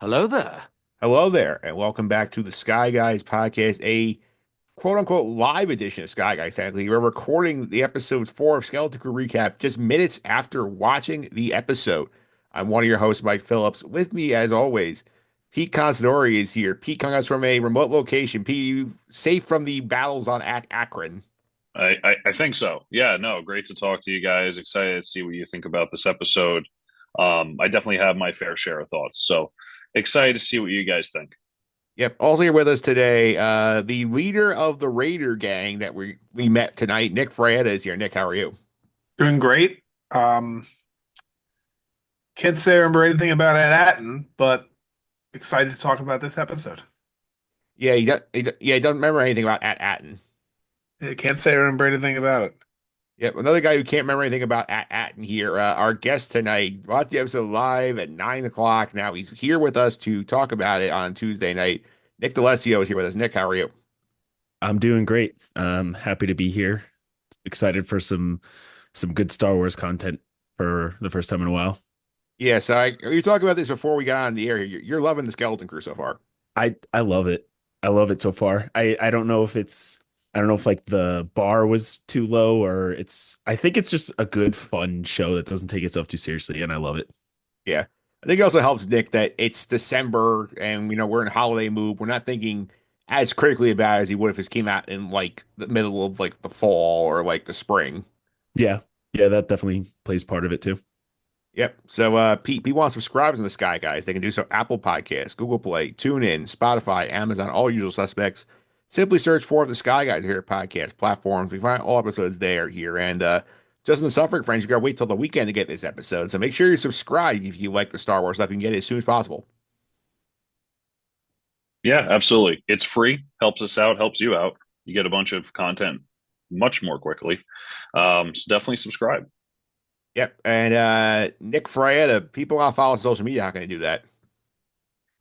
Hello there. Hello there, and welcome back to the Sky Guys podcast, a quote unquote live edition of Sky Guys. Technically, we're recording the episodes 4 of Skeleton Crew Recap just minutes after watching the episode. I'm one of your hosts, Mike Phillips. With me, as always, Pete Consadori is here. Pete coming us from a remote location. Pete, you safe from the battles on Akron. I think so. Yeah, no, great to talk to you guys. Excited to see what you think about this episode. I definitely have my fair share of thoughts. So excited to see what you guys think. Yep. Also here with us today, the leader of the Raider gang that we met tonight, Nick Fraietta is here. Nick, how are you? Doing great. Can't say I remember anything about Attin, but excited to talk about this episode. Yeah, he doesn't remember anything about Attin. I can't say I remember anything about it. Yep, another guy who can't remember anything about Attin here. Our guest tonight watched the episode live at 9 o'clock. Now he's here with us to talk about it on Tuesday night. Nick D'Alessio is here with us. Nick, how are you? I'm doing great. Happy to be here. Excited for some good Star Wars content for the first time in a while. Yeah, so we were talking about this before we got on the air. You're loving the Skeleton Crew so far. I love it. I love it so far. I don't know if I don't know if like the bar was too low or I think it's just a good fun show that doesn't take itself too seriously and I love it. Yeah, I think it also helps Nick that it's December and we're in holiday mood. We're not thinking as critically about it as you would if this came out in like the middle of like the fall or like the spring. Yeah. Yeah, that definitely plays part of it too. Yep. So Pete wants subscribers in the Sky Guys. They can do so Apple Podcasts, Google Play, TuneIn, Spotify, Amazon, all usual suspects. Simply search for the Sky Guys here at podcast platforms. We find all episodes there here. And just in the suffering friends, you gotta wait till the weekend to get this episode. So make sure you subscribe if you like the Star Wars stuff. You can get it as soon as possible. Yeah, absolutely. It's free, helps us out, helps you out. You get a bunch of content much more quickly. So definitely subscribe. Yep. And Nick Fraietta, people want to follow social media. How can they do that?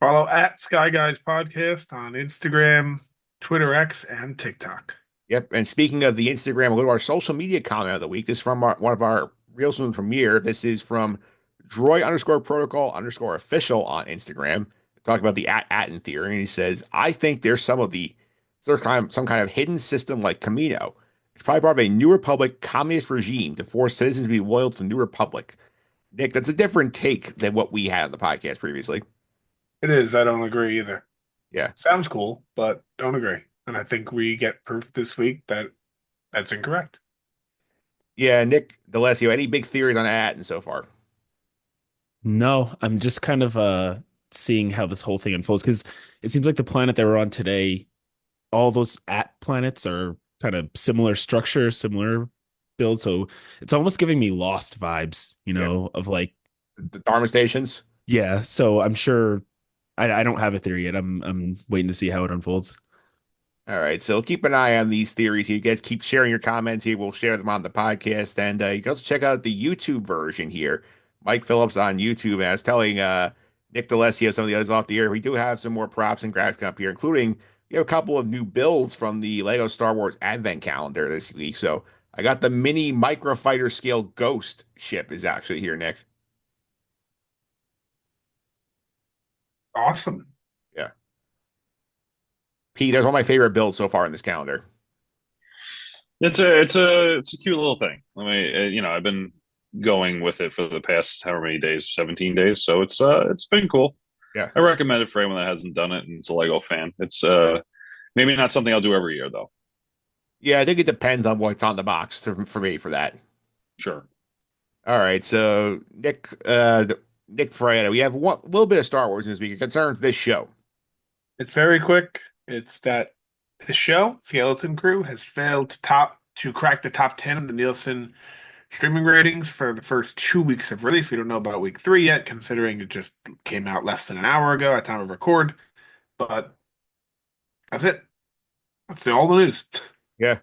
Follow at Sky Guys Podcast on Instagram, Twitter X, and TikTok. Yep. And speaking of the Instagram, we'll go to our social media comment of the week. This is from one of our Reels from the premiere. This is from Droid underscore protocol underscore official on Instagram. Talking about the Attin theory. And he says, I think there's some kind of hidden system like Camino. It's probably part of a New Republic communist regime to force citizens to be loyal to the New Republic. Nick, that's a different take than what we had on the podcast previously. It is. I don't agree either. Yeah. Sounds cool, but don't agree. And I think we get proof this week that that's incorrect. Yeah, Nick D'Alessio, any big theories on Attin so far? No, I'm just kind of seeing how this whole thing unfolds because it seems like the planet that we're on today, all those at planets are kind of similar structure, similar build. So it's almost giving me Lost vibes, Yeah. of like, The Dharma stations? yeah. So I'm sure I don't have a theory yet. I'm waiting to see how it unfolds. All right, so keep an eye on these theories here. You guys keep sharing your comments here. We'll share them on the podcast. And you can also check out the YouTube version here. Mike Phillips on YouTube. And I was telling Nick D'Alessio, some of the others off the air, we do have some more props and graphics up here, including we have a couple of new builds from the Lego Star Wars Advent Calendar this week. So I got the mini microfighter scale Ghost ship is actually here, Nick. Awesome. Yeah. Pete, that's one of my favorite builds so far in this calendar. It's a cute little thing. I mean, I've been going with it for the past however many days, 17 days. So it's been cool. Yeah. I recommend it for anyone that hasn't done it and is a Lego fan. It's maybe not something I'll do every year though. Yeah, I think it depends on what's on the box for me for that. Sure. All right, so Nick Fraietta, we have one little bit of Star Wars this week. It concerns this show. It's very quick. It's that the show, Skeleton Crew, has failed to crack the top 10 of the Nielsen streaming ratings for the first 2 weeks of release. We don't know about week 3 yet, considering it just came out less than an hour ago at time of record. But that's it. That's all the news. Yeah.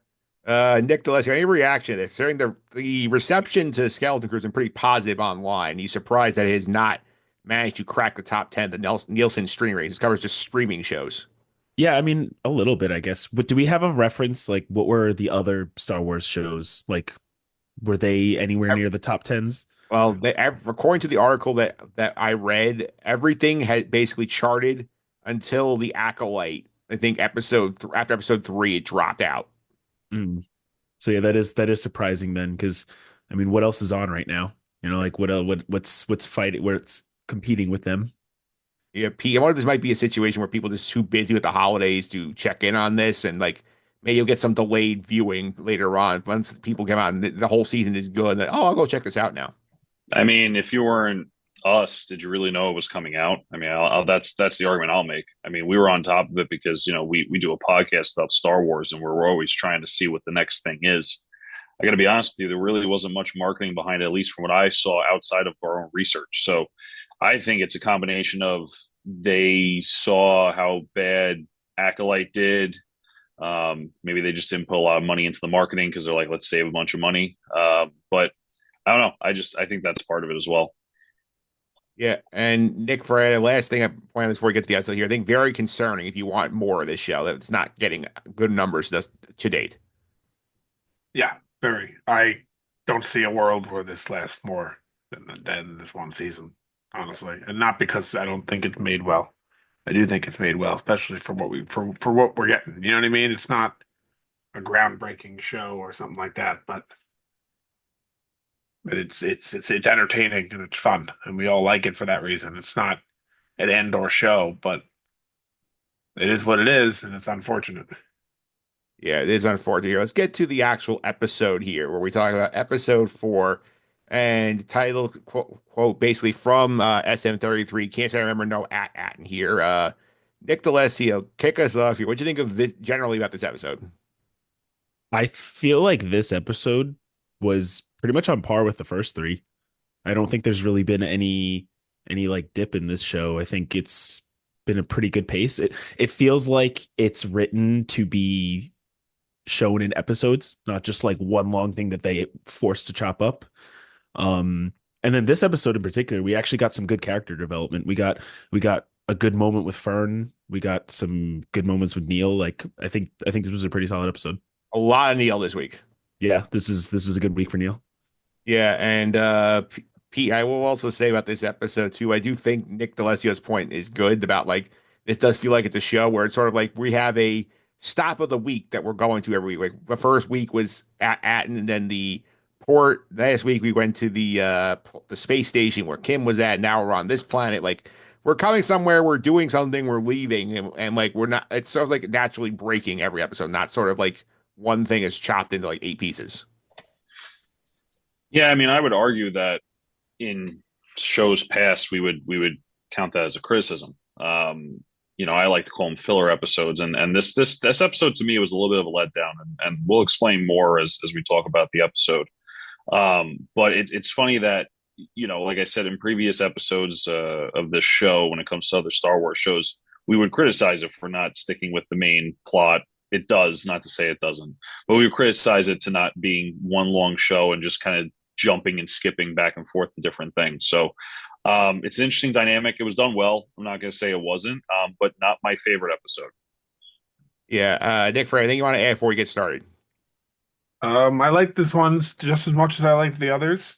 Nick D'Alessio, any reaction to this? During the reception to Skeleton Crew has been pretty positive online. You surprised that it has not managed to crack the top 10 of the Nielsen stream ratings. It covers just streaming shows. Yeah, I mean, a little bit, I guess. But do we have a reference? Like, what were the other Star Wars shows? Like, were they anywhere near the top tens? Well, according to the article that I read, everything had basically charted until the Acolyte. I think after episode 3, it dropped out. Mm. So yeah, that is surprising then, because I mean, what else is on right now? Like what's fighting where it's competing with them? Yeah, I wonder if this might be a situation where people are just too busy with the holidays to check in on this, and like maybe you'll get some delayed viewing later on once people come out and the whole season is good. And, oh, I'll go check this out now. I mean, if you weren't us, did you really know it was coming out? I mean, that's the argument I'll make. I mean, we were on top of it because we do a podcast about Star Wars, and we're always trying to see what the next thing is. I got to be honest with you, there really wasn't much marketing behind it, at least from what I saw outside of our own research. So I think it's a combination of they saw how bad Acolyte did. Maybe they just didn't put a lot of money into the marketing because they're like, let's save a bunch of money. But I don't know. I think that's part of it as well. Yeah, and Nick Fraietta, last thing I point out before we get to the episode here, I think very concerning if you want more of this show that it's not getting good numbers to date. Yeah, very. I don't see a world where this lasts more than this one season, honestly, and not because I don't think it's made well. I do think it's made well, especially for what we're getting. You know what I mean? It's not a groundbreaking show or something like that, but it's entertaining and it's fun, and we all like it for that reason. It's not an end or show, but it is what it is, and it's unfortunate. Yeah, it is unfortunate here. Let's get to the actual episode here, where we talk about episode 4 and the title quote basically from SM33. Can't say I remember no at in here. Nick D'Alessio, kick us off here. What do you think of this generally about this episode? I feel like this episode was pretty much on par with the first three. I don't think there's really been any like dip in this show. I think it's been a pretty good pace. It feels like it's written to be shown in episodes, not just like one long thing that they forced to chop up. And then this episode in particular, we actually got some good character development. We got a good moment with Fern. We got some good moments with Neel. Like I think this was a pretty solid episode. A lot of Neel this week. Yeah, this was a good week for Neel. Yeah, and Pete, I will also say about this episode too. I do think Nick D'Alessio's point is good about like this does feel like it's a show where it's sort of like we have a stop of the week that we're going to every week. Like the first week was at Attin, and then the port. Last week we went to the space station where Kim was at. Now we're on this planet. Like we're coming somewhere, we're doing something, we're leaving, and like we're not. It sounds like naturally breaking every episode, not sort of like one thing is chopped into like 8 pieces. Yeah, I mean, I would argue that in shows past, we would count that as a criticism. I like to call them filler episodes, and this episode to me was a little bit of a letdown, and we'll explain more as we talk about the episode. But it's funny that like I said in previous episodes of this show, when it comes to other Star Wars shows, we would criticize it for not sticking with the main plot. It does, not to say it doesn't, but we would criticize it to not being one long show and just kind of jumping and skipping back and forth to different things. So it's an interesting dynamic. It was done well. I'm not going to say it wasn't, but not my favorite episode. Yeah, Nick, for anything you want to add before we get started? I like this one just as much as I like the others.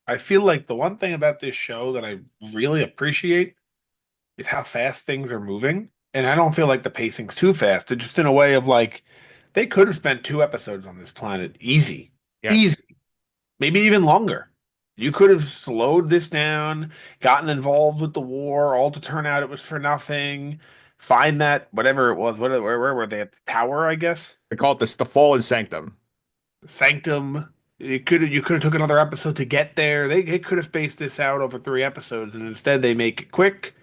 I feel like the one thing about this show that I really appreciate is how fast things are moving. And I don't feel like the pacing's too fast. It's just in a way of like they could have spent 2 episodes on this planet easy. Yes. Easy. Maybe even longer. You could have slowed this down, gotten involved with the war, all to turn out it was for nothing. Find that whatever it was, where were they at the tower, I guess? We call it the Fallen Sanctum. Sanctum. You could have took another episode to get there. They could have spaced this out over 3 episodes, and instead they make it quick.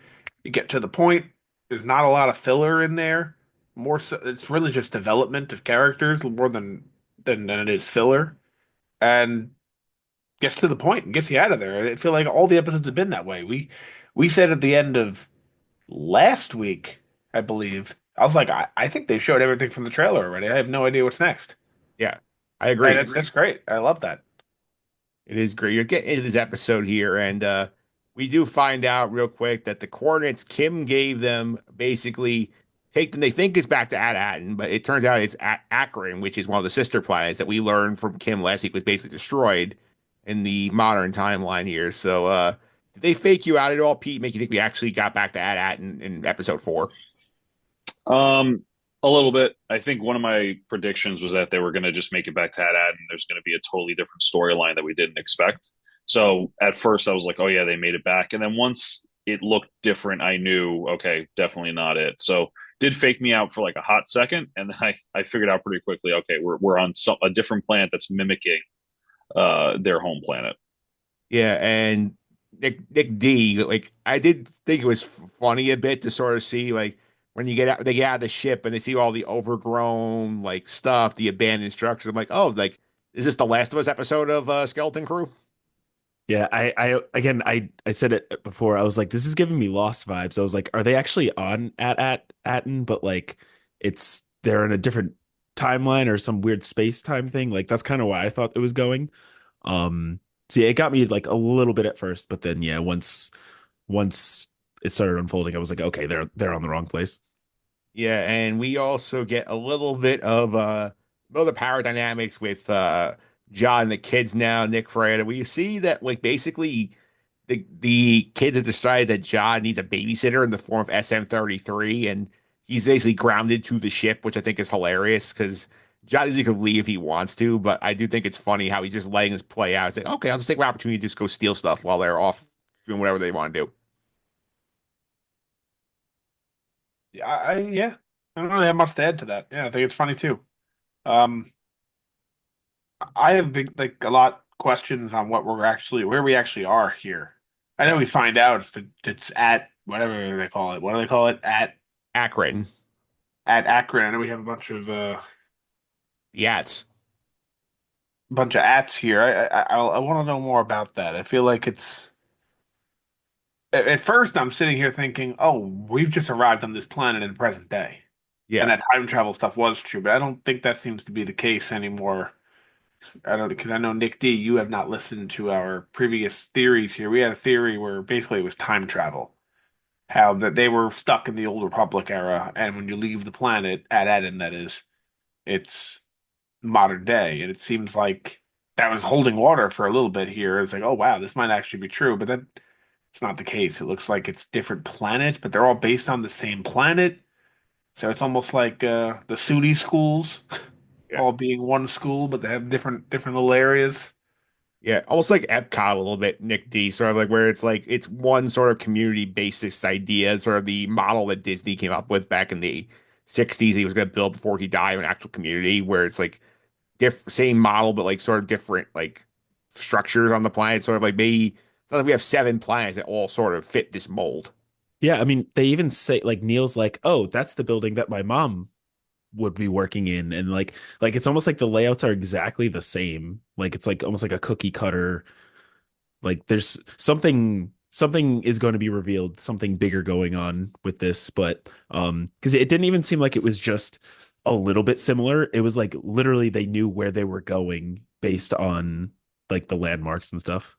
You get to the point. There's not a lot of filler in there. More so, it's really just development of characters more than it is filler, and gets to the point and gets you out of there. I feel like all the episodes have been that way. We said at the end of last week, I believe, I was like, I think they showed everything from the trailer already. I have no idea what's next. Yeah, I And agree. that's great. I love that. It is great. You're getting into this episode here, and we do find out real quick that the coordinates Kim gave them basically take them. They think it's back to Attin, but it turns out it's at Akron, which is one of the sister planets that we learned from Kim last week was basically destroyed. in the modern timeline here. So, did they fake you out at all, Pete? Make you think we actually got back to Attin in episode 4? Um, a little bit. I think one of my predictions was that they were going to just make it back to Ad and there's going to be a totally different storyline that we didn't expect. So at first I was like, oh yeah, they made it back. And then once it looked different, I knew, okay, definitely not it. So did fake me out for like a hot second. And then I figured out pretty quickly, okay, we're on a different planet that's mimicking their home planet. Yeah, and Nick D, like I did think it was funny a bit to sort of see like when you get out they get out of the ship and they see all the overgrown like stuff, the abandoned structures. I'm like, oh, like is this the Last of Us episode of Skeleton Crew? Yeah, again, I said it before. I was like, this is giving me Lost vibes. I was like, are they actually on at Attin, but like they're in a different timeline or some weird space time thing. Like that's kind of why I thought it was going. Um, so yeah, it got me like a little bit at first, but then yeah, once it started unfolding, I was like, okay, they're on the wrong place. Yeah, and we also get a little the power dynamics with John and the kids now, Nick Fraietta. We see that like basically the kids have decided that John needs a babysitter in the form of SM-33, and he's basically grounded to the ship, which I think is hilarious because John is he could leave if he wants to, but I do think it's funny how he's just letting this play out. It's like, okay, I'll just take my opportunity to just go steal stuff while they're off doing whatever they want to do. Yeah, yeah. I don't really have much to add to that. Yeah, I think it's funny too. Um, I have big like a lot questions on what we're actually where we actually are here. I know we find out it's at whatever they call it. What do they call it? Akron, At Akron. I know we have Yats. bunch of ats here. I want to know more about that. I feel like it's at first I'm sitting here thinking, oh, we've just arrived on this planet in the present day, and Yeah. that time travel stuff was true, but I don't think that seems to be the case anymore. I don't because I know Nick D, you have not listened to our previous theories here. We had a theory where basically it was time travel, how that they were stuck in the old Republic era, and when you leave the planet at Eden, that is, it's modern day, and it seems like that was holding water for a little bit here. It's like, oh wow, this might actually be true, but then it's not the case. It looks like it's different planets, but they're all based on the same planet. So it's almost like the SUNY schools Yeah. all being one school, but they have different little areas. Yeah, almost like Epcot a little bit, Nick D, sort of like where it's like it's one sort of community basis idea, sort of the model that Disney came up with back in the 60s he was going to build before he died, an actual community where it's like same model but like sort of different like structures on the planet, sort of like maybe it's not like we have 7 planets that all sort of fit this mold. Yeah, I mean, they even say like Neil's like, oh, that's the building that my mom would be working in, and like it's almost like the layouts are exactly the same. Like it's like almost like a cookie cutter. Like there's something is going to be revealed, something bigger going on with this, but because it didn't even seem like it was just a little bit similar. It was like literally they knew where they were going based on like the landmarks and stuff.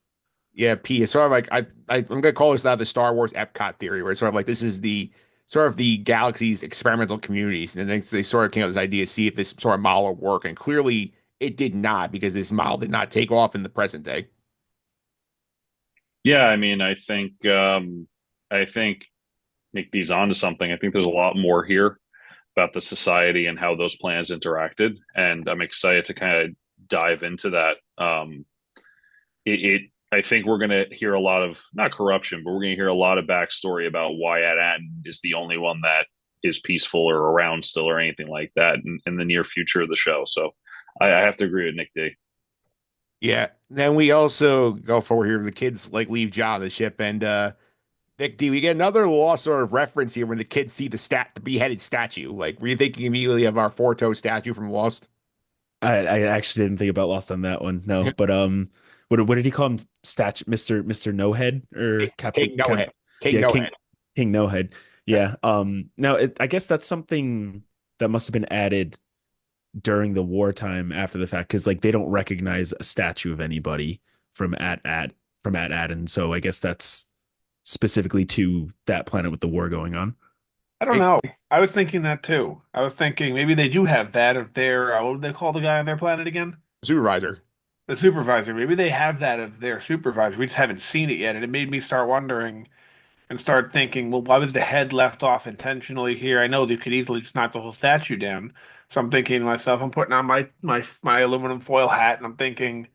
Yeah, P. It's sort of like I'm gonna call this now the Star Wars Epcot theory, where it's sort of like this is the sort of the galaxy's experimental communities, and then they sort of came up with this idea to see if this sort of model would work, and clearly it did not because this model did not take off in the present day. Yeah, I mean, I think Nick D's onto something. I think there's a lot more here about the society and how those plans interacted, and I'm excited to kind of dive into that. It I think we're going to hear a lot of not corruption, but we're going to hear a lot of backstory about why Attin is the only one that is peaceful or around still or anything like that in the near future of the show. So I have to agree with Nick D. Yeah. Then we also go forward here. The kids like leave John on the ship, and Nick D, we get another lost sort of reference here when the kids see the beheaded statue. Like, were you thinking immediately of our Forto statue from Lost? I actually didn't think about Lost on that one. No, but what did he call him? Statue, Mister No Head or King Captain? No Head. King Yeah, No Head. King No Head. Yes. Yeah. Now I guess that's something that must have been added during the wartime after the fact because like they don't recognize a statue of anybody from at Adden. So I guess that's specifically to that planet with the war going on. I don't know. I was thinking that too. I was thinking maybe they do have that of their what would they call the guy on their planet again? Supervisor. the supervisor. Maybe they have that of their supervisor. We just haven't seen it yet, and it made me start wondering and start thinking, well, why was the head left off intentionally here? I know they could easily just knock the whole statue down. So I'm thinking to myself, I'm putting on my aluminum foil hat, and I'm thinking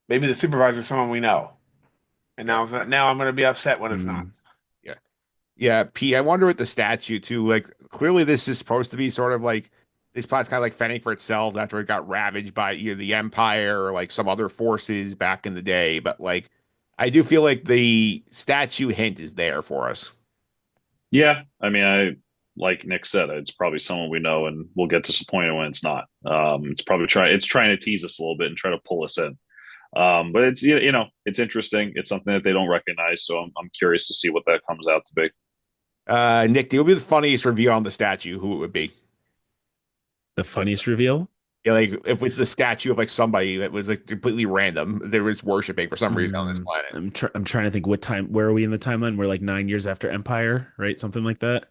maybe the supervisor is someone we know. And Yeah. now I'm going to be upset when it's not. Hmm. Yeah. Yeah, P, I wonder with the statue too. Like, clearly, this is supposed to be sort of like this plot's kind of like fending for itself after it got ravaged by either the Empire or like some other forces back in the day. But like, I do feel like the statue hint is there for us. Yeah, I mean, I like Nick said, it's probably someone we know, and we'll get disappointed when it's not. It's trying to tease us a little bit and try to pull us in. But it's it's interesting. It's something that they don't recognize, so I'm curious to see what that comes out to be. Nick, it would be the funniest reveal on the statue. Who it would be? The funniest reveal. Yeah, like if it's the statue of like somebody that was like completely random, they was worshiping for some reason on this planet. I'm trying to think what time. Where are we in the timeline? We're like 9 years after Empire, right? Something like that.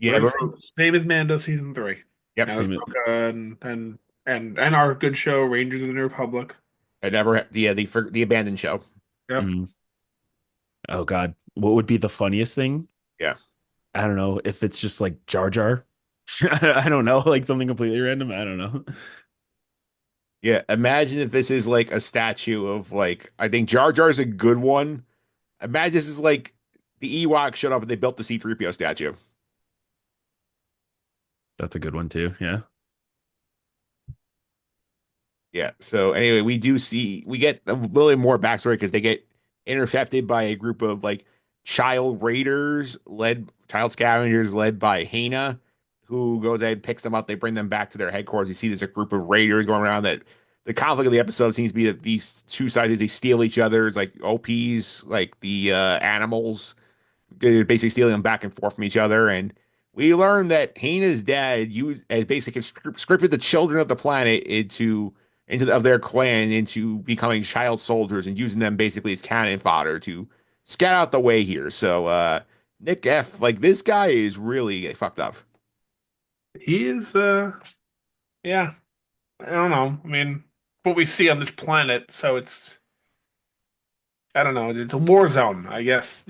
Yeah, We're the but same as Mando season three. yep, Now it's Same. Boca and our good show, Rangers of the New Republic. I never. Yeah, the abandoned show. Yep. Mm. Oh God, what would be the funniest thing? Yeah. I don't know if it's just like Jar Jar. I don't know, like something completely random. I don't know. Yeah, imagine if this is like a statue of like I think Jar Jar is a good one. Imagine this is like the Ewok showed up and they built the C-3PO statue. That's a good one too. Yeah. Yeah. So anyway, we get a little more backstory because they get intercepted by a group of like child scavengers led by Hana, who goes ahead and picks them up. They bring them back to their headquarters. You see there's a group of raiders going around that the conflict of the episode seems to be that these two sides they steal each other's like OPs, like the animals basically stealing them back and forth from each other. And we learn that Hana's dad used as basically scripted the children of the planet of their clan into becoming child soldiers and using them basically as cannon fodder to scout out the way here. So Nick F, like this guy is really fucked up. He is yeah. I don't know. I mean, what we see on this planet, so it's I don't know, it's a war zone, I guess.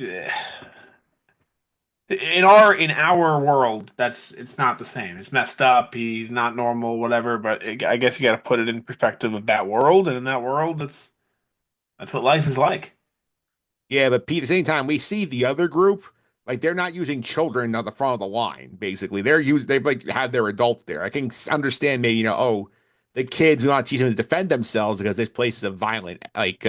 In our world, it's not the same. It's messed up. He's not normal, whatever. But I guess you got to put it in perspective of that world, and in that world, that's what life is like. Yeah, but Pete, at the same time, we see the other group, like they're not using children on the front of the line, basically. They've like had their adults there. I can understand maybe, oh, the kids, we want to teach them to defend themselves because this place is a violent, like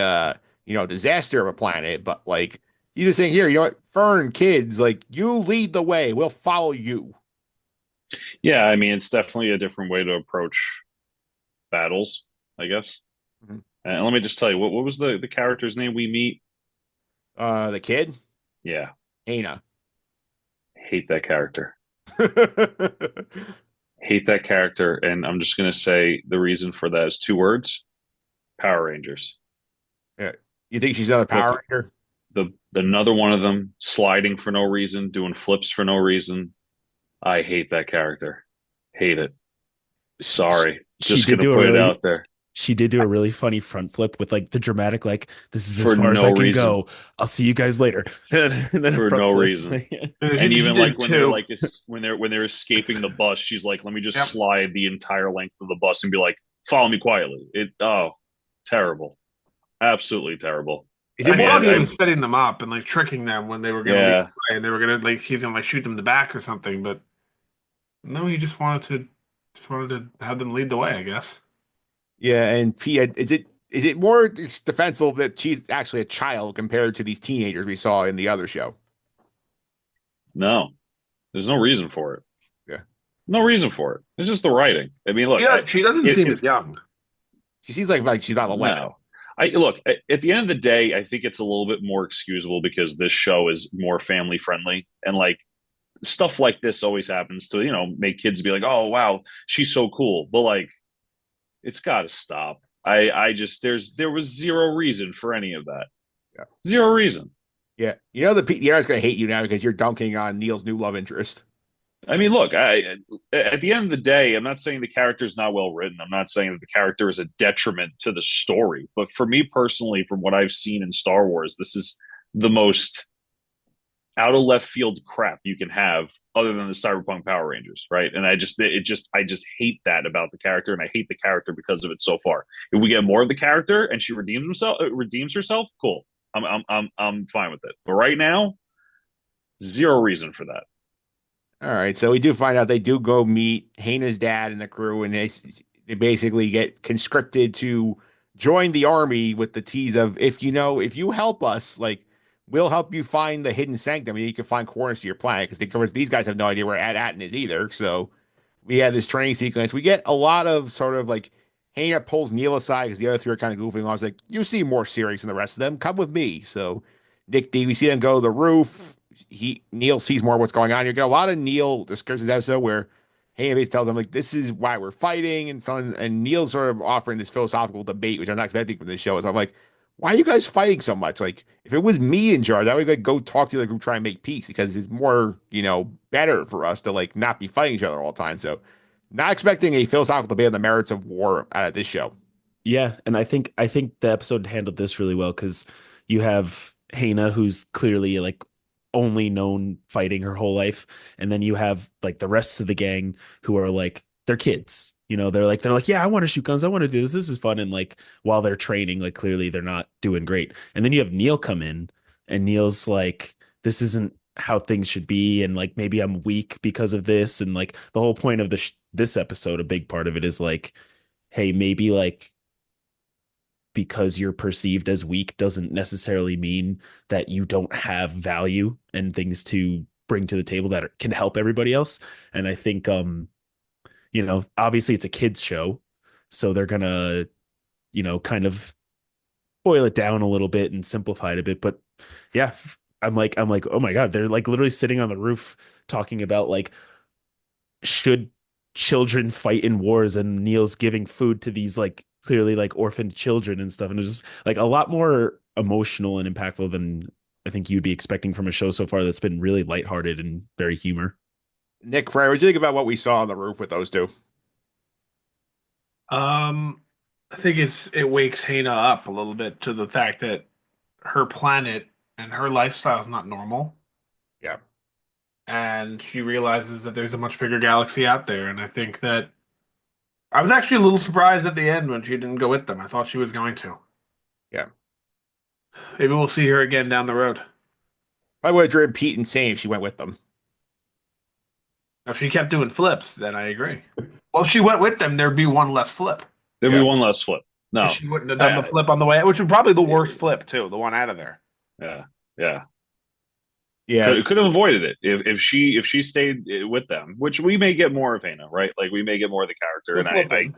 disaster of a planet. But like you just saying here, you know what, Fern, kids, like you lead the way. We'll follow you. Yeah, I mean, it's definitely a different way to approach battles, I guess. Mhm. And let me just tell you, what was the character's name we meet? The kid, Yeah, Hana. hate that character. Hate that character, and I'm just gonna say the reason for that is two words: Power Rangers. Yeah. You think she's another Look, Power Ranger? the another one of them sliding for no reason, doing flips for no reason. I hate that character. Hate it. She, Sorry. she Just did gonna do a put it really out there she did do a really funny front flip with like the dramatic like this is as for far as no I can reason. go. I'll see you guys later. And then a For front no flip. reason. She, And she even did like too. when they're escaping the bus, she's like, "Let me just Yep. slide the entire length of the bus and be like, follow me quietly." Terrible, absolutely terrible. Is it I And more? thought he I was setting them up and like tricking them when they were gonna leave yeah, away, and they were gonna like he's gonna like shoot them in the back or something. But no, he just wanted to have them lead the way, I guess. Yeah, and P, is it more defensible that she's actually a child compared to these teenagers we saw in the other show? no, there's no reason for it. Yeah, No reason for it. It's just the writing. I mean, look, Yeah, she doesn't seem if as young. she seems like she's not 11. no, I look at the end of the day, I think it's a little bit more excusable because this show is more family friendly, and like stuff like this always happens to make kids be like, "Oh wow, she's so cool," but like it's got to stop. I just there was zero reason for any of that. Yeah, Zero reason. yeah. The internet's gonna hate you now because you're dunking on Neil's new love interest. I mean, look, at the end of the day, I'm not saying the character is not well written. I'm not saying that the character is a detriment to the story. But for me personally, from what I've seen in Star Wars, this is the most out of left field crap you can have other than the Cyberpunk Power Rangers, right? And I just hate that about the character, and I hate the character because of it so far. If we get more of the character and she redeems herself, cool. I'm fine with it. But right now, zero reason for that. All right, so we do find out they do go meet Hana's dad and the crew, and they basically get conscripted to join the army with the tease of if you help us, like we'll help you find the hidden sanctum, and you can find corners to your planet because of course these guys have no idea where Attin is either. So we had this training sequence. We get a lot of sort of like Hana pulls Neel aside because the other three are kind of goofing. I was like, you seem more serious than the rest of them. Come with me. So Nick D, we see them go to the roof. Neel sees more of what's going on. You get a lot of Neel descriptions episode where Hana basically tells him like this is why we're fighting and so on. And Neil's sort of offering this philosophical debate, which I'm not expecting from this show. So I'm like, why are you guys fighting so much? Like, if it was me in charge, I would like go talk to the group, try and make peace because it's more, better for us to like not be fighting each other all the time. So, not expecting a philosophical debate on the merits of war out of this show. Yeah, and I think the episode handled this really well because you have Hana, who's clearly like only known fighting her whole life, and then you have like the rest of the gang who are like they're kids. They're like, yeah, I want to shoot guns, I want to do this. This is fun, and like while they're training, like clearly they're not doing great. And then you have Neel come in, and Neel's like, this isn't how things should be, and like maybe I'm weak because of this, and like the whole point of this episode, a big part of it is like, hey, maybe like because you're perceived as weak doesn't necessarily mean that you don't have value and things to bring to the table that can help everybody else. And I think, obviously it's a kids show, so they're gonna, kind of boil it down a little bit and simplify it a bit. But yeah, I'm like, oh my God, they're like literally sitting on the roof talking about like, should children fight in wars, and Neel's giving food to these like clearly like orphaned children and stuff, and it's just like a lot more emotional and impactful than I think you'd be expecting from a show so far that's been really lighthearted and very humor. Nick Fraietta, what do you think about what we saw on the roof with those two? Um, I think it wakes Hana up a little bit to the fact that her planet and her lifestyle is not normal, Yeah. and she realizes that there's a much bigger galaxy out there. And I think that I was actually a little surprised at the end when she didn't go with them. I thought she was going to. Yeah. Maybe we'll see her again down the road. I would have driven Pete insane if she went with them. If she kept doing flips, then I agree. Well, if she went with them, there'd be one less flip. There'd be Yeah. one less flip. No, She wouldn't have done the flip on the way, which was probably the worst flip too, the one out of there. yeah, yeah. Yeah. Could have avoided it if she stayed with them, which we may get more of Hana, right? Like we may get more of the character, The and I flipping.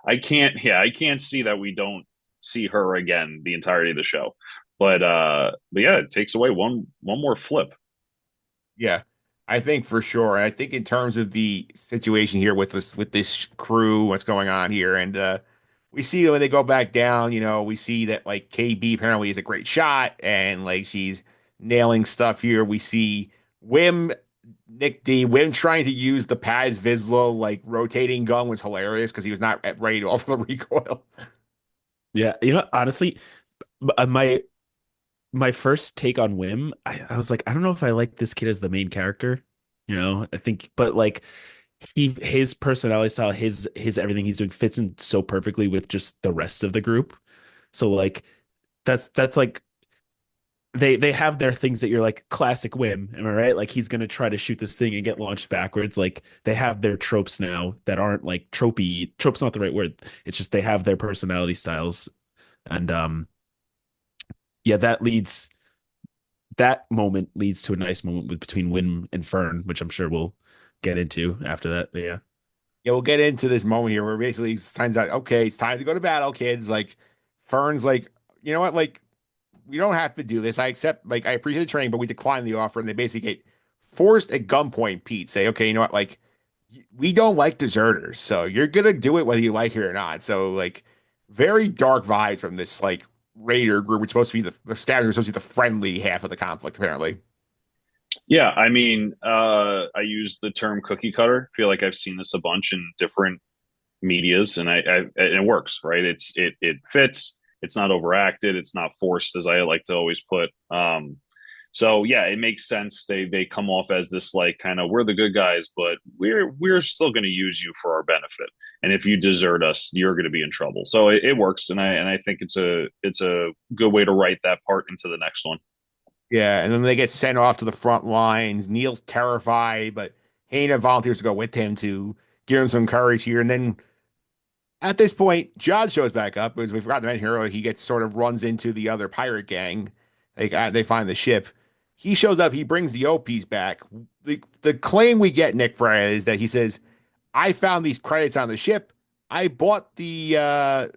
I can't see that we don't see her again the entirety of the show. But yeah, it takes away one more flip. Yeah. I think for sure. I think in terms of the situation here with this crew, what's going on here, and we see when they go back down, we see that like KB apparently is a great shot and like she's nailing stuff here. We see Wim Nick D. Wim trying to use the Paz Vizsla like rotating gun was hilarious because he was not ready to offer the recoil. Yeah, honestly, my first take on Wim, I was like, I don't know if I like this kid as the main character. I think, but like his personality style, his everything he's doing fits in so perfectly with just the rest of the group. So like that's like they have their things that you're like classic Wim, am I right? Like he's gonna try to shoot this thing and get launched backwards. Like they have their tropes now that aren't like tropey. Trope's not the right word. It's just they have their personality styles, and yeah, that moment leads to a nice moment between Wim and Fern, which I'm sure we'll get into after that. But yeah. Yeah, we'll get into this moment here where basically it turns out, okay, it's time to go to battle, kids. Like Fern's like, you know what, like we don't have to do this. I accept, like, I appreciate the training, but we decline the offer. And they basically get forced at gunpoint. Pete say, okay, you know what, like we don't like deserters, so you're gonna do it whether you like it or not. So like very dark vibes from this like raider group, which is supposed to be the scavengers, supposed to be the friendly half of the conflict, apparently. Yeah, I mean, I use the term cookie cutter. I feel like I've seen this a bunch in different medias, and and it works, right? It fits. It's not overacted. It's not forced, as I like to always put. So yeah, it makes sense. They come off as this like kind of we're the good guys, but we're still going to use you for our benefit. And if you desert us, you're going to be in trouble. So it works, and I think it's a good way to write that part into the next one. Yeah, and then they get sent off to the front lines. Neil's terrified, but Hannah volunteers to go with him to give him some courage here. And then at this point, John shows back up, as we forgot to mention earlier. He gets sort of runs into the other pirate gang. They find the ship. He shows up. He brings the OPs back. The claim we get, Nick Fraietta, is that he says, "I found these credits on the ship. I bought the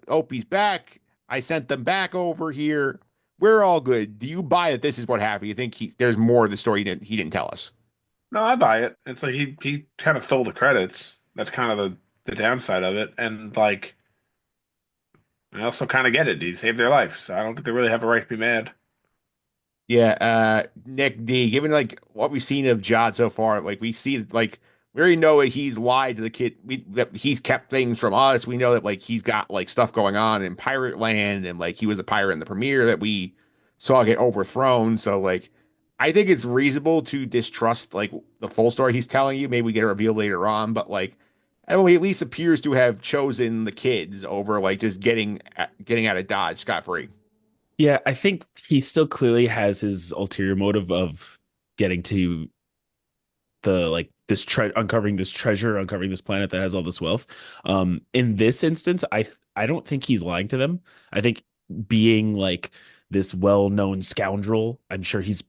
OPs back. I sent them back over here. We're all good. Do you buy that this is what happened? You think there's more of the story he didn't tell us?" No, I buy it. It's like he kind of stole the credits. That's kind of the downside of it. And like I also kind of get it. He saved their life, so I don't think they really have a right to be mad. Yeah, Nick D, given like what we've seen of Jod so far, like we see like we already know that he's lied to the kid, that he's kept things from us. We know that like he's got like stuff going on in Pirate Land, and like he was a pirate in the premiere that we saw get overthrown. So like I think it's reasonable to distrust like the full story he's telling you. Maybe we get a reveal later on, but like I don't know, he at least appears to have chosen the kids over like just getting out of Dodge scot free. Yeah, I think he still clearly has his ulterior motive of getting to the like this uncovering this treasure, uncovering this planet that has all this wealth. In this instance, I don't think he's lying to them. I think being like this well-known scoundrel, I'm sure he's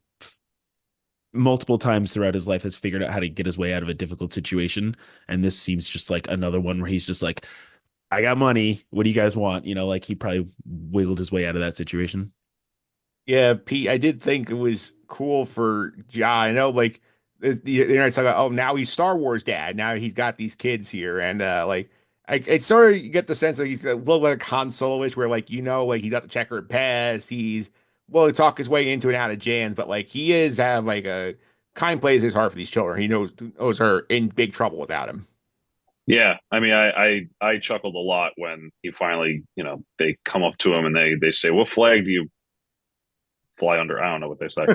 multiple times throughout his life has figured out how to get his way out of a difficult situation. And this seems just like another one where he's just like, I got money. What do you guys want? Like he probably wiggled his way out of that situation. Yeah, Pete, I did think it was cool for Ja. I know, like the internet's like, oh, now he's Star Wars dad. Now he's got these kids here, and like, I sort of get the sense that he's a little bit of Han Solo-ish, where like like he's got the checkered past. He's well to talk his way into and out of jams, but like he is have like a kind plays his heart for these children. He knows are in big trouble without him. Yeah, I mean, I chuckled a lot when he finally, they come up to him and they say, "What flag do you fly under?" I don't know what they say.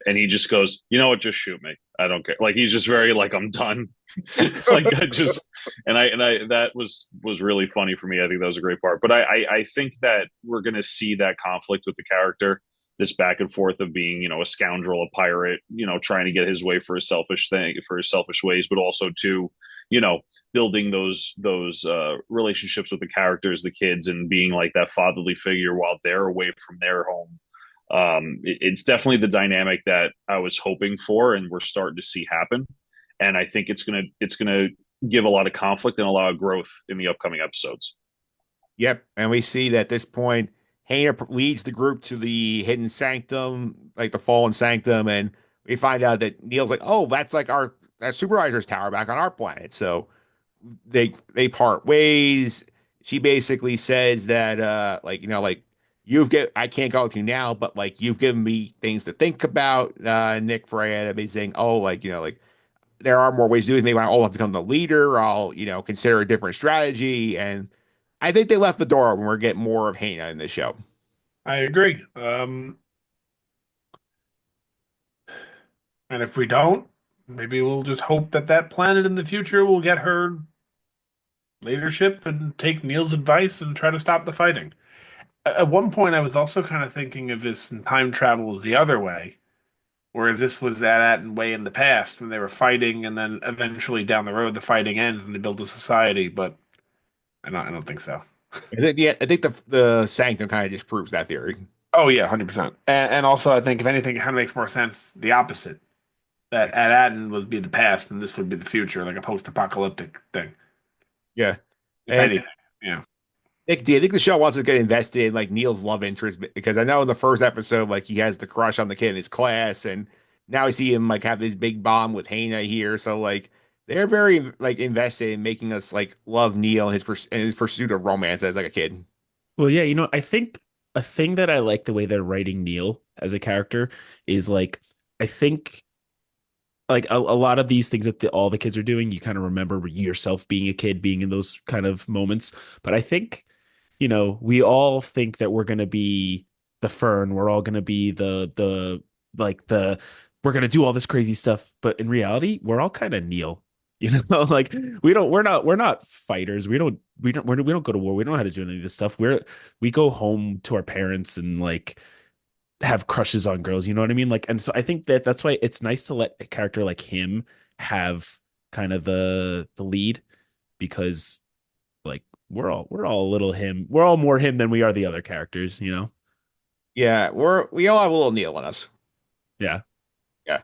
And he just goes, "You know what? Just shoot me. I don't care." Like he's just very like, "I'm done." Like I just and I that was really funny for me. I think that was a great part. But I think that we're gonna see that conflict with the character, this back and forth of being, a scoundrel, a pirate, trying to get his way for his selfish thing, for his selfish ways, but also to, building those relationships with the characters, the kids, and being like that fatherly figure while they're away from their home. It's definitely the dynamic that I was hoping for, and we're starting to see happen. And I think it's gonna give a lot of conflict and a lot of growth in the upcoming episodes. Yep, and we see that at this point, Hayner leads the group to the hidden sanctum, like the fallen sanctum, and we find out that Neil's like, "Oh, that's like our that supervisor's tower back on our planet." So they part ways. She basically says that like like I can't go with you now, but like you've given me things to think about. Nick Fraietta be saying, "Oh, like like there are more ways to do it. Maybe when I all have become the leader, I'll consider a different strategy." And I think they left the door open. We're getting more of Hannah in this show. I agree. And if we don't, maybe we'll just hope that that planet in the future will get her leadership and take Neil's advice and try to stop the fighting. At one point, I was also kind of thinking of this in time travel as the other way, whereas this was that way in the past when they were fighting, and then eventually down the road the fighting ends and they build a society. But I don't think so. I think the Sanctum kind of disproves that theory. Oh yeah, 100%. And also, I think if anything, it kind of makes more sense the opposite. That at Attin would be the past, and this would be the future, like a post-apocalyptic thing. Yeah, If and anything, yeah. Nick, do you think the show wants to get invested in like Neil's love interest? Because I know in the first episode, like he has the crush on the kid in his class, and now I see him like have this big bond with Hannah here. So like they're very like invested in making us like love Neil and his pursuit of romance as like a kid. Well, yeah, I think a thing that I like the way they're writing Neel as a character is like I think like a lot of these things that all the kids are doing, you kind of remember yourself being a kid, being in those kind of moments. But I think, we all think that we're gonna be the Fern, we're all gonna be the like the we're gonna do all this crazy stuff, but in reality, we're all kind of Neel. Like we're not fighters. We don't go to war. We don't know how to do any of this stuff. We go home to our parents and like have crushes on girls, you know what I mean? Like, and so I think that that's why it's nice to let a character like him have kind of the lead, because like we're all a little him. We're all more him than we are the other characters. Yeah, we all have a little Neel in us. Yeah. Yeah.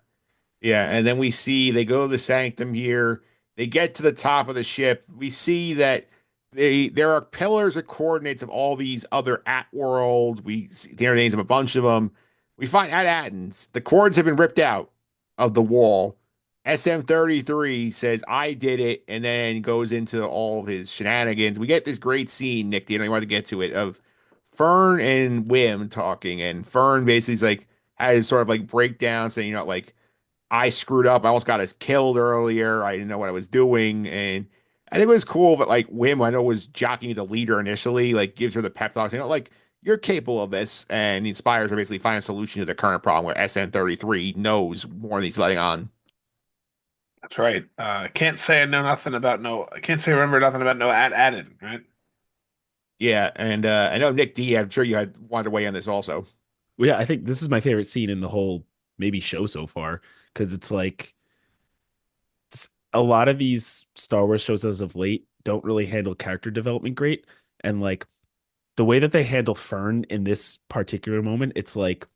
Yeah, and then we see they go to the sanctum here. They get to the top of the ship. We see that there are pillars of coordinates of all these other at worlds. We see their names of a bunch of them. We find at Attins, the cords have been ripped out of the wall. SM-33 says, I did it, and then goes into all of his shenanigans. We get this great scene, Nick, do you know you want to get to it, of Fern and Wim talking, and Fern basically is like has sort of like breakdown saying, like I screwed up. I almost got us killed earlier. I didn't know what I was doing. And I think it was cool that like Wim, I know was jockeying the leader initially, like gives her the pep talk, saying, like, you're capable of this. And he inspires her basically find a solution to the current problem where SN-33 knows more than he's letting on. That's right. Can't say I know nothing about no. I can't say I remember nothing about no Attin, right? Yeah. And I know Nick D, I'm sure you had wanted to weigh on this also. Well, yeah, I think this is my favorite scene in the whole maybe show so far, because it's like a lot of these Star Wars shows as of late don't really handle character development great. And like the way that they handle Fern in this particular moment, it's like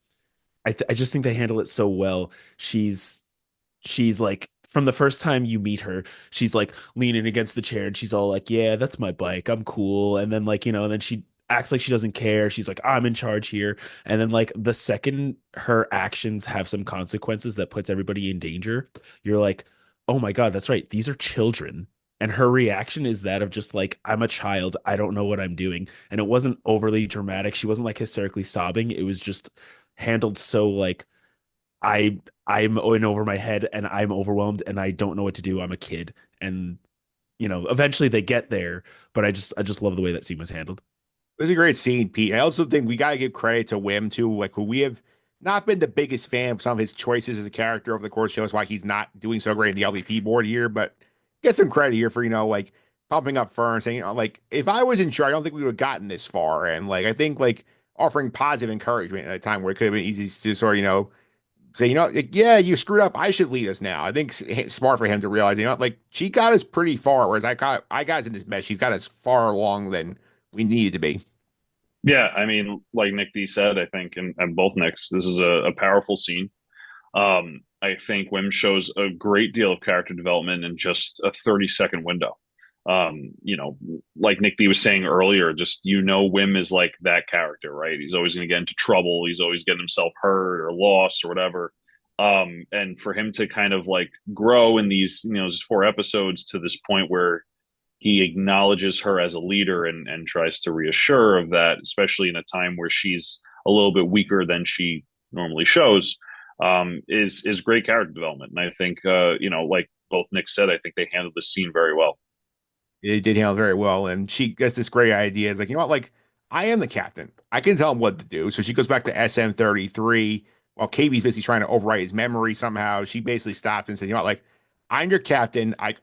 I just think they handle it so well. She's like from the first time you meet her, she's like leaning against the chair and she's all like, "Yeah, that's my bike. I'm cool." And then like, and then she acts like she doesn't care. She's like, "I'm in charge here." And then like the second her actions have some consequences that puts everybody in danger, you're like, "Oh my God, that's right. These are children." And her reaction is that of just like, "I'm a child. I don't know what I'm doing." And it wasn't overly dramatic. She wasn't like hysterically sobbing. It was just handled so like I'm in over my head and I'm overwhelmed and I don't know what to do. I'm a kid. And eventually they get there, but I just love the way that scene was handled. It was a great scene, Pete. I also think we got to give credit to Wim, too, like who we have not been the biggest fan of some of his choices as a character over the course shows why he's not doing so great in the LVP board here, but get some credit here for, like pumping up Fern, saying, like, if I was in charge, I don't think we would have gotten this far. And like, I think like offering positive encouragement at a time where it could have been easy to sort of, say, like, yeah, you screwed up. I should lead us now. I think it's smart for him to realize, like she got us pretty far, whereas I got us in this mess. She's got us far along than we needed to be. Yeah, I mean, like Nick D said, I think, and both Nicks, this is a powerful scene. I think Wim shows a great deal of character development in just a 30-second window. Like Nick D was saying earlier, just Wim is like that character, right? He's always going to get into trouble. He's always getting himself hurt or lost or whatever. And for him to kind of like grow in these, just 4 episodes to this point where he acknowledges her as a leader and tries to reassure of that, especially in a time where she's a little bit weaker than she normally shows, is great character development. And I think, like both Nick said, I think they handled the scene very well. They did handle it very well. And she gets this great idea. It's like, like, I am the captain. I can tell him what to do. So she goes back to SM-33 while KB's basically trying to overwrite his memory somehow. She basically stops and says, like, I'm your captain. I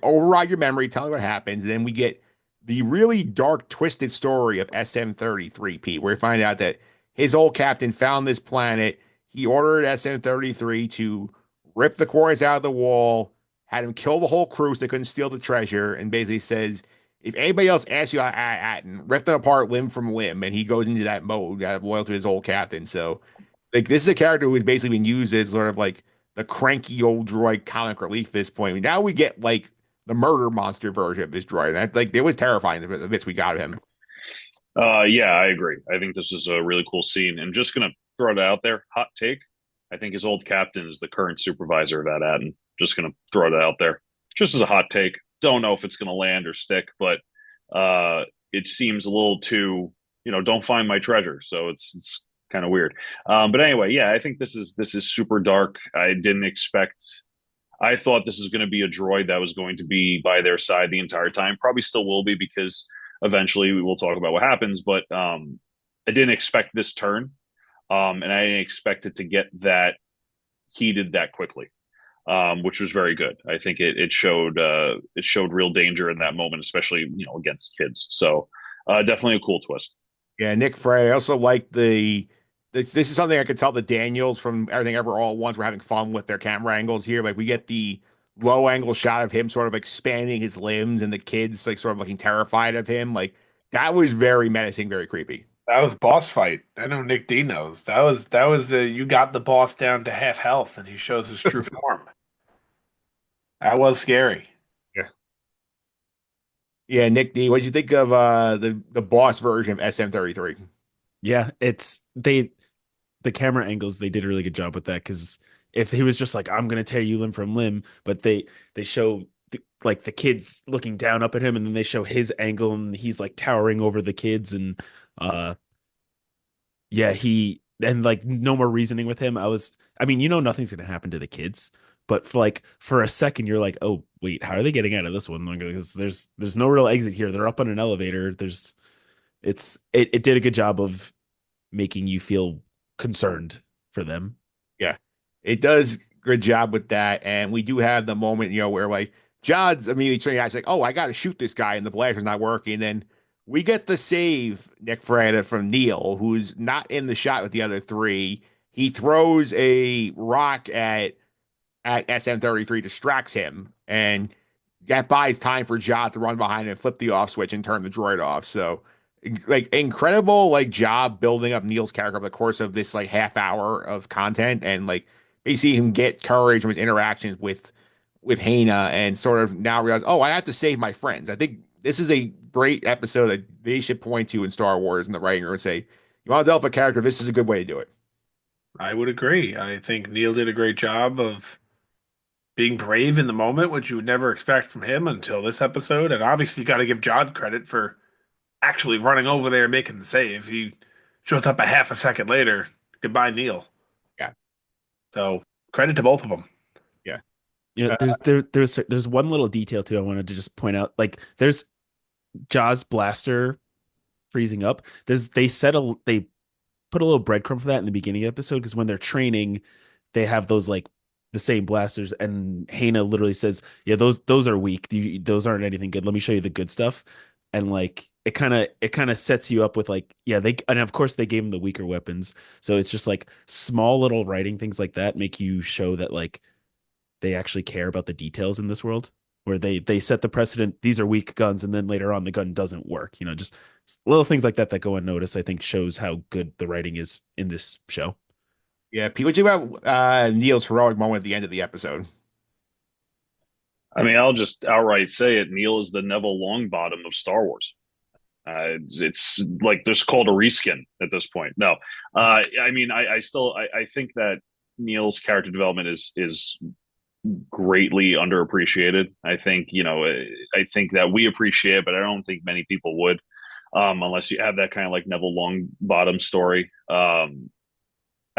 override your memory, tell me what happens. And then we get the really dark, twisted story of SM-33, Pete, where we find out that his old captain found this planet. He ordered SM-33 to rip the cores out of the wall, had him kill the whole crew so they couldn't steal the treasure, and basically says, if anybody else asks you Attin, rip them apart limb from limb. And he goes into that mode, loyal to his old captain. So, like, this is a character who has basically been used as sort of like the cranky old droid comic relief at this point. I mean, now we get like the murder monster version of this droid. And that, like, it was terrifying the bits we got of him. Yeah, I agree. I think this is a really cool scene. And just gonna throw it out there, hot take. I think his old captain is the current supervisor of that Attin. Just gonna throw it out there, just as a hot take. Don't know if it's gonna land or stick, but it seems a little too, don't find my treasure. So it's kind of weird. But anyway, yeah, I think this is super dark. I didn't expect I thought this was going to be a droid that was going to be by their side the entire time. Probably still will be because eventually we will talk about what happens. But I didn't expect this turn, and I didn't expect it to get that heated that quickly, which was very good. I think it showed real danger in that moment, especially against kids. So definitely a cool twist. Yeah, Nick Fraietta. I also like this is something I could tell the Daniels from Everything Ever All at Once were having fun with their camera angles here. Like we get the low angle shot of him sort of expanding his limbs and the kids like sort of looking terrified of him. Like that was very menacing, very creepy. That was boss fight. I know Nick D knows. That was you got the boss down to half health, and he shows his true form. That was scary. Yeah. Yeah, Nick D, what'd you think of the boss version of SM-33? Yeah, it's the camera angles, they did a really good job with that because if he was just like, I'm gonna tear you limb from limb, but they show like the kids looking down up at him, and then they show his angle and he's like towering over the kids, and uh yeah, he and like no more reasoning with him. I mean, nothing's gonna happen to the kids, but for a second you're like, oh wait, how are they getting out of this one? Like, because there's no real exit here. They're up on an elevator. It did a good job of making you feel concerned for them. Yeah, it does good job with that. And we do have the moment, where like John's immediately turning out, like, oh, I got to shoot this guy, and the blaster's not working. And then we get the save, Nick Fraietta, from Neel, who's not in the shot with the other three. He throws a rock at SM-33, distracts him, and that buys time for John to run behind and flip the off switch and turn the droid off. So like incredible like job building up Neil's character over the course of this like half hour of content, and like basically him get courage from his interactions with Hana, and sort of now realize, oh, I have to save my friends. I think this is a great episode that they should point to in Star Wars, and the writing room say, you want to develop a character, this is a good way to do it. I would agree. I think Neil did a great job of being brave in the moment, which you would never expect from him until this episode. And obviously, you got to give John credit for actually running over there and making the save. He shows up a half a second later. Goodbye, Neil. Yeah, So credit to both of them. yeah. There's one little detail too I wanted to just point out. Like there's Jaws blaster freezing up. They put a little breadcrumb for that in the beginning of the episode because when they're training, they have those like the same blasters, and Hana literally says, "Yeah, those are weak. Those aren't anything good. Let me show you the good stuff." And like it kind of sets you up with like, yeah, they and of course they gave him the weaker weapons. So it's just like small little writing things like that make you show that like they actually care about the details in this world, where they set the precedent, these are weak guns, and then later on the gun doesn't work, just little things like that that go unnoticed. I think shows how good the writing is in this show. Yeah, Pete, what do you about Neil's heroic moment at the end of the episode? I mean, I'll just outright say it. Neel is the Neville Longbottom of Star Wars. It's like just called a reskin at this point. No, I mean, I think that Neel's character development is greatly underappreciated. I think that we appreciate it, but I don't think many people would, unless you have that kind of like Neville Longbottom story.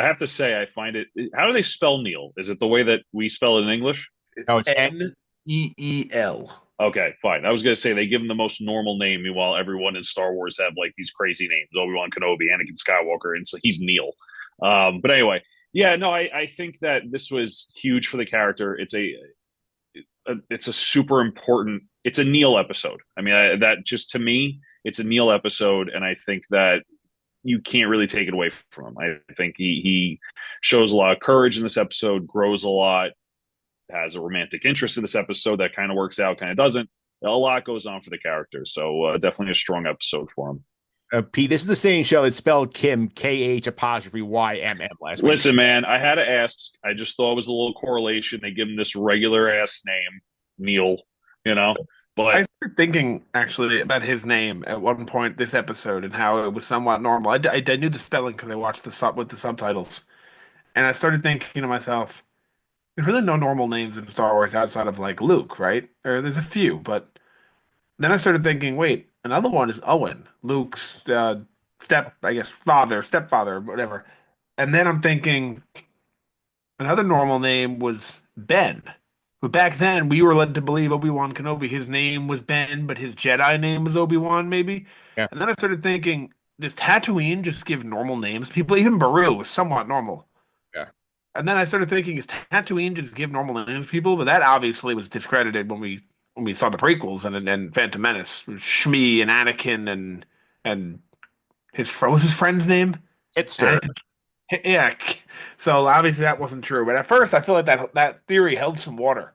I have to say, I find it. How do they spell Neel? Is it the way that we spell it in English? It's Oh, it's Neel. Okay, fine. I was gonna say they give him the most normal name, meanwhile everyone in Star Wars have like these crazy names: Obi-Wan Kenobi, Anakin Skywalker, and so he's Neel. But anyway, yeah, no, I think that this was huge for the character. It's a super important. It's a Neel episode. I mean, that just to me, it's a Neel episode, and I think that you can't really take it away from him. I think he shows a lot of courage in this episode, grows a lot, has a romantic interest in this episode that kind of works out, kind of doesn't. A lot goes on for the character, so definitely a strong episode for him. Pete, this is the same show that spelled Kim K H apostrophe Y M M last week. Listen, man, I had to ask. I just thought it was a little correlation. They give him this regular ass name, Neel, you know. I But started thinking actually about his name at one point this episode and how it was somewhat normal. I knew the spelling because I watched the sub with the subtitles, and I started thinking to myself, "There's really no normal names in Star Wars outside of like Luke, right? Or there's a few, but." Then I started thinking, wait, another one is Owen, Luke's I guess, stepfather, whatever. And then I'm thinking another normal name was Ben. But back then, we were led to believe Obi-Wan Kenobi, his name was Ben, but his Jedi name was Obi-Wan, maybe. Yeah, And then I started thinking, does Tatooine just give normal names? People, even Beru was somewhat normal. yeah. And then I started thinking, is Tatooine just give normal names to people? But that obviously was discredited when we saw the prequels and Phantom Menace, Shmi and Anakin and what was his friend's name? Hitster. Anakin. Yeah. So obviously that wasn't true. But at first, I feel like that theory held some water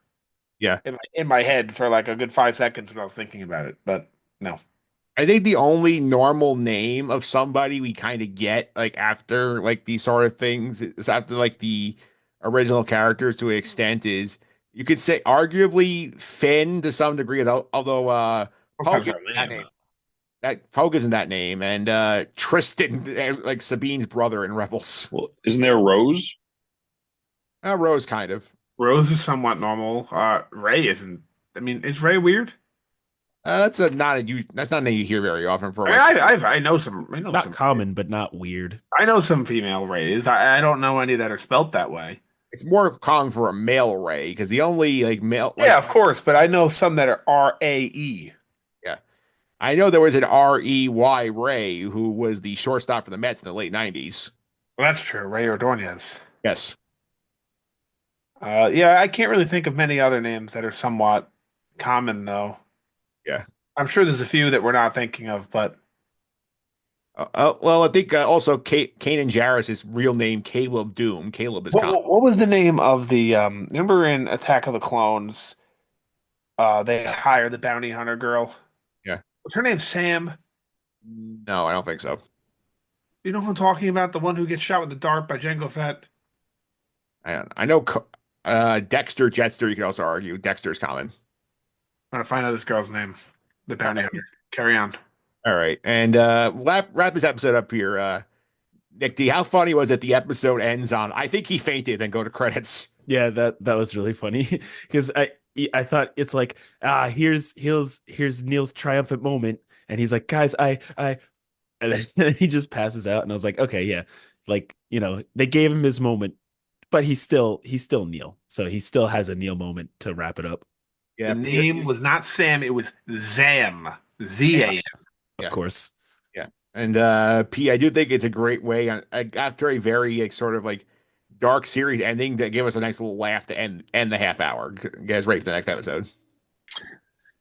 Yeah. in my head for like a good 5 seconds when I was thinking about it. But no. I think the only normal name of somebody we kind of get like after like these sort of things is after like the original characters to an extent is you could say arguably Finn to some degree, although Sometimes Poke is our that name. name. That Poke isn't that name, and Tristan, like Sabine's brother in Rebels. Well, isn't there Rose? Rose, kind of. Rose is somewhat normal. Ray isn't. I mean, is Ray weird? That's not a name you hear very often for I like. mean, I know some. I know Not some. common, but not weird. I know some female Rays. I don't know any that are spelt that way. It's more common for a male Ray because the only like male Yeah, like of course, but I know some that are Rae. yeah. I know there was an Rey Ray who was the shortstop for the Mets in the late 90s. Well, that's true. Ray Ordonez. Yes. Yeah, I can't really think of many other names that are somewhat common, though. Yeah. I'm sure there's a few that we're not thinking of, but Well, I think also Kanan Jarrus' real name Caleb Doom. Caleb is common. what was the name of the remember in Attack of the Clones, they hire the bounty hunter girl. Yeah. What's her name? Sam. No, I don't think so. You know who I'm talking about? The one who gets shot with the dart by Jango Fett. I know Dexter Jetster. You could also argue Dexter's common. I'm gonna find out this girl's name. The All bounty right. hunter. Carry on. All right. And wrap this episode up here. Nick D, how funny was it the episode ends on I think he fainted and go to credits? Yeah, that was really funny because I thought it's like here's Neil's triumphant moment, and he's like, guys, and then he just passes out, and I was like, okay, yeah, like they gave him his moment, but he's still Neil, so he still has a Neil moment to wrap it up. The Yeah. name was not Sam, it was Zam. Z-A-M. Of Yeah. course. Yeah. And P, I do think it's a great way after a very like sort of like dark series ending to give us a nice little laugh to end the half hour. Get us ready for the next episode.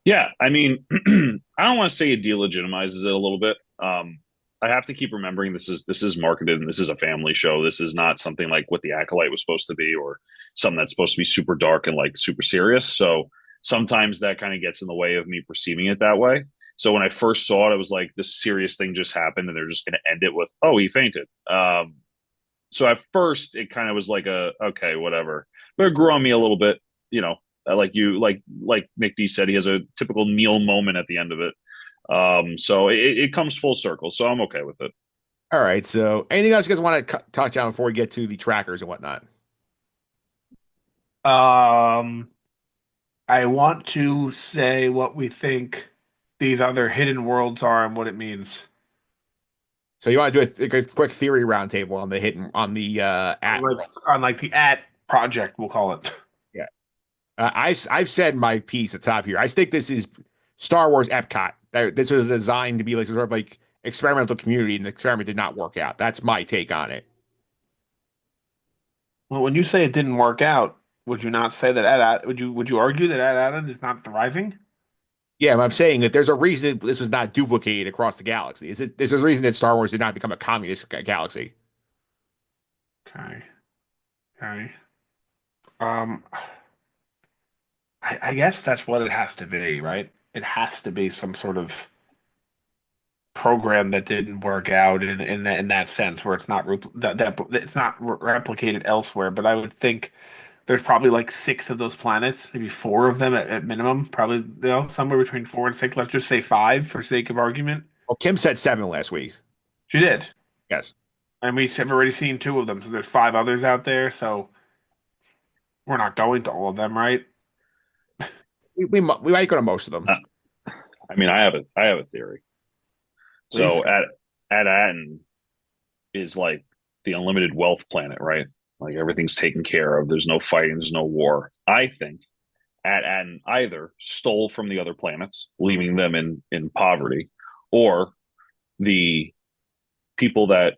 Yeah, I mean, I don't want to say it delegitimizes it a little bit. I have to keep remembering this is marketed and this is a family show. This is not something like what The Acolyte was supposed to be, or something that's supposed to be super dark and like super serious. So sometimes that kind of gets in the way of me perceiving it that way. So when I first saw it, I was like, this serious thing just happened, and they're just going to end it with, "Oh, he fainted." So at first, it kind of was like okay, whatever, but it grew on me a little bit. You know, like Nick D said, he has a typical Neil moment at the end of it. So it comes full circle. So I'm okay with it. All right. So anything else you guys want to touch on before we get to the trackers and whatnot? Um, I want to say what we think these other hidden worlds are and what it means. So you want to do a quick theory roundtable on the hidden on the at Like on like the at project, we'll call it. yeah. I've said my piece at the top here. I think this is Star Wars Epcot. This was designed to be like sort of like experimental community, and the experiment did not work out. That's my take on it. Well, when you say it didn't work out, would you not say that would you argue that Attin is not thriving? Yeah, I'm saying that there's a reason this was not duplicated across the galaxy. There's a reason that Star Wars did not become a communist galaxy. Okay. Okay. Um, I guess that's what it has to be, right? It has to be some sort of program that didn't work out in that sense, where it's not that it's not replicated elsewhere. But I would think there's probably like six of those planets, maybe four of them at minimum. Probably somewhere between four and six. Let's just say five for sake of argument. Well, Kim said 7 last week. She did, Yes. and we have already seen two of them. So there's five others out there. So we're not going to all of them, right? We might go to most of them. I mean, I have a theory. Please. So at Attin is like the unlimited wealth planet, right? Like everything's taken care of. There's no fighting. There's no war. I think Attin either stole from the other planets, leaving them in poverty, or the people that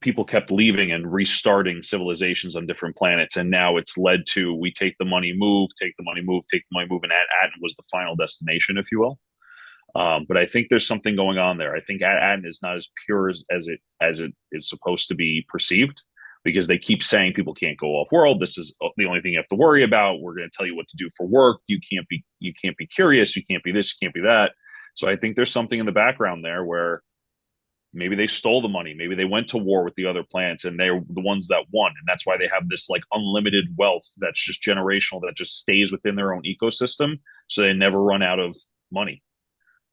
people kept leaving and restarting civilizations on different planets, and now it's led to we take the money, move, take the money, move, take the money, move, and Attin was the final destination, if you will. But I think there's something going on there. I think Attin is not as pure as it is supposed to be perceived, because they keep saying people can't go off world. This is the only thing you have to worry about. We're going to tell you what to do for work. You can't be curious. You can't be this. You can't be that. So I think there's something in the background there where maybe they stole the money. Maybe they went to war with the other planets and they're the ones that won. And that's why they have this like unlimited wealth that's just generational, that just stays within their own ecosystem. So they never run out of money.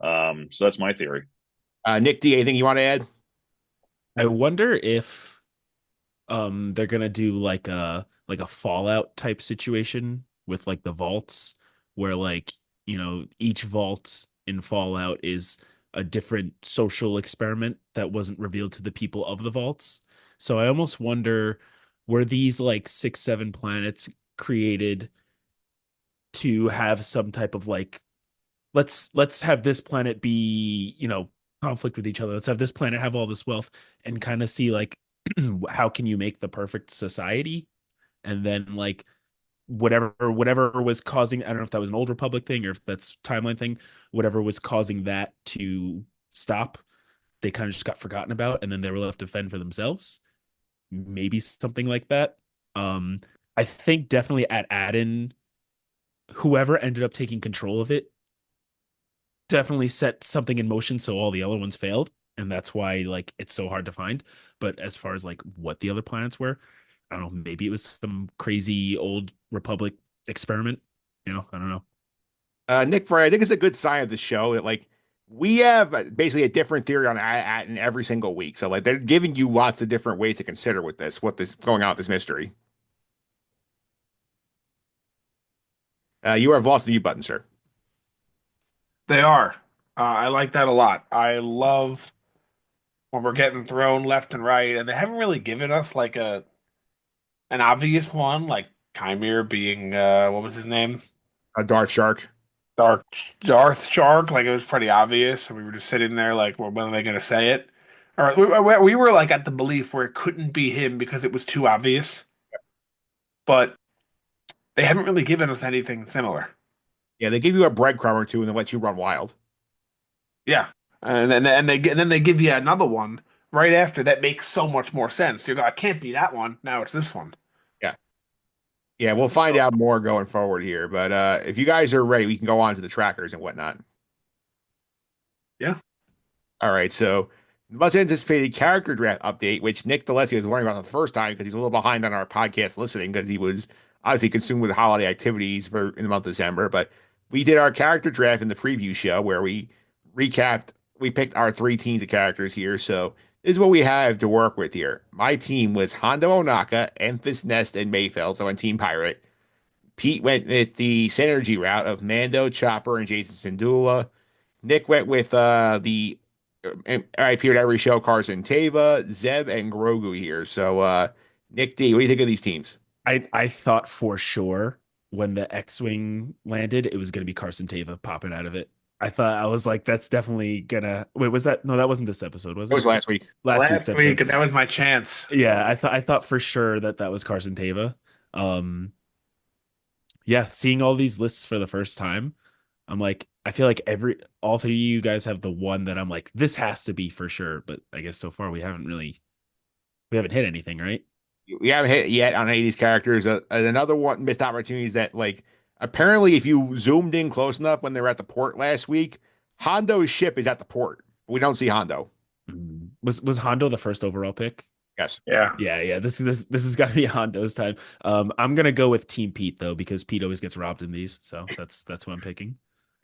So that's my theory. Nick D, anything you want to add? I wonder if they're gonna do like a Fallout type situation with like the vaults where like, each vault in Fallout is a different social experiment that wasn't revealed to the people of the vaults. So I almost wonder, were these like 6, 7 planets created to have some type of like, let's have this planet be, conflict with each other. Let's have this planet have all this wealth and kind of see like how can you make the perfect society? And then like whatever was causing, I don't know if that was an old Republic thing or if that's timeline thing, whatever was causing that to stop, they kind of just got forgotten about and then they were left to fend for themselves. Maybe something like that. Um, I think definitely at Attin, whoever ended up taking control of it definitely set something in motion so all the other ones failed. And that's why like it's so hard to find. But as far as like what the other planets were, I don't know, maybe it was some crazy old Republic experiment. I don't know. Nick Fraietta, I think it's a good sign of the show that like we have basically a different theory on Attin every single week. So like they're giving you lots of different ways to consider with this, what this going on with this mystery. You have lost the mute button, sir. They are. I like that a lot. I love when we're getting thrown left and right, and they haven't really given us like a an obvious one, like Chimera being what was his name? A Darth Shark. Dark Darth Shark. Like it was pretty obvious, and we were just sitting there like, well, when are they going to say it? Or we were like at the belief where it couldn't be him because it was too obvious, but they haven't really given us anything similar. Yeah, they give you a breadcrumb or two and then let you run wild. Yeah, and then they give you another one right after that makes so much more sense. You go, I can't be that one. Now it's this one. Yeah. Yeah, we'll find out more going forward here. But if you guys are ready, we can go on to the trackers and whatnot. Yeah. All right, so the much anticipated character draft update, which Nick D'Alessio was learning about for the first time because he's a little behind on our podcast listening because he was obviously consumed with holiday activities in the month of December. But we did our character draft in the preview show where we picked our 3 teams of characters here. So this is what we have to work with here. My team was Hondo Onaka, Emphas Nest, and Mayfeld, so on Team Pirate. Pete went with the synergy route of Mando, Chopper, and Jason Sindula. Nick went with the I appeared every show, Carson Tava, Zeb, and Grogu here. So Nick D, what do you think of these teams? I thought for sure when the X-Wing landed, it was gonna be Carson Tava popping out of it. I was like, that's definitely gonna wait, was that no, that wasn't this episode, was It it? was last week. Last week's Last week, episode. and that was my chance. Yeah, I thought for sure that was Carson Tava. Um, yeah, seeing all these lists for the first time, I'm like, I feel like all three of you guys have the one that I'm like, this has to be for sure. But I guess so far we haven't hit anything, right? We haven't hit it yet on any of these characters. And another one missed opportunities that like apparently if you zoomed in close enough when they were at the port last week, Hondo's ship is at the port. We don't see Hondo. Was Hondo the first overall pick? Yes. Yeah. Yeah. This has got to be Hondo's time. I'm gonna go with Team Pete though because Pete always gets robbed in these, so that's who I'm picking.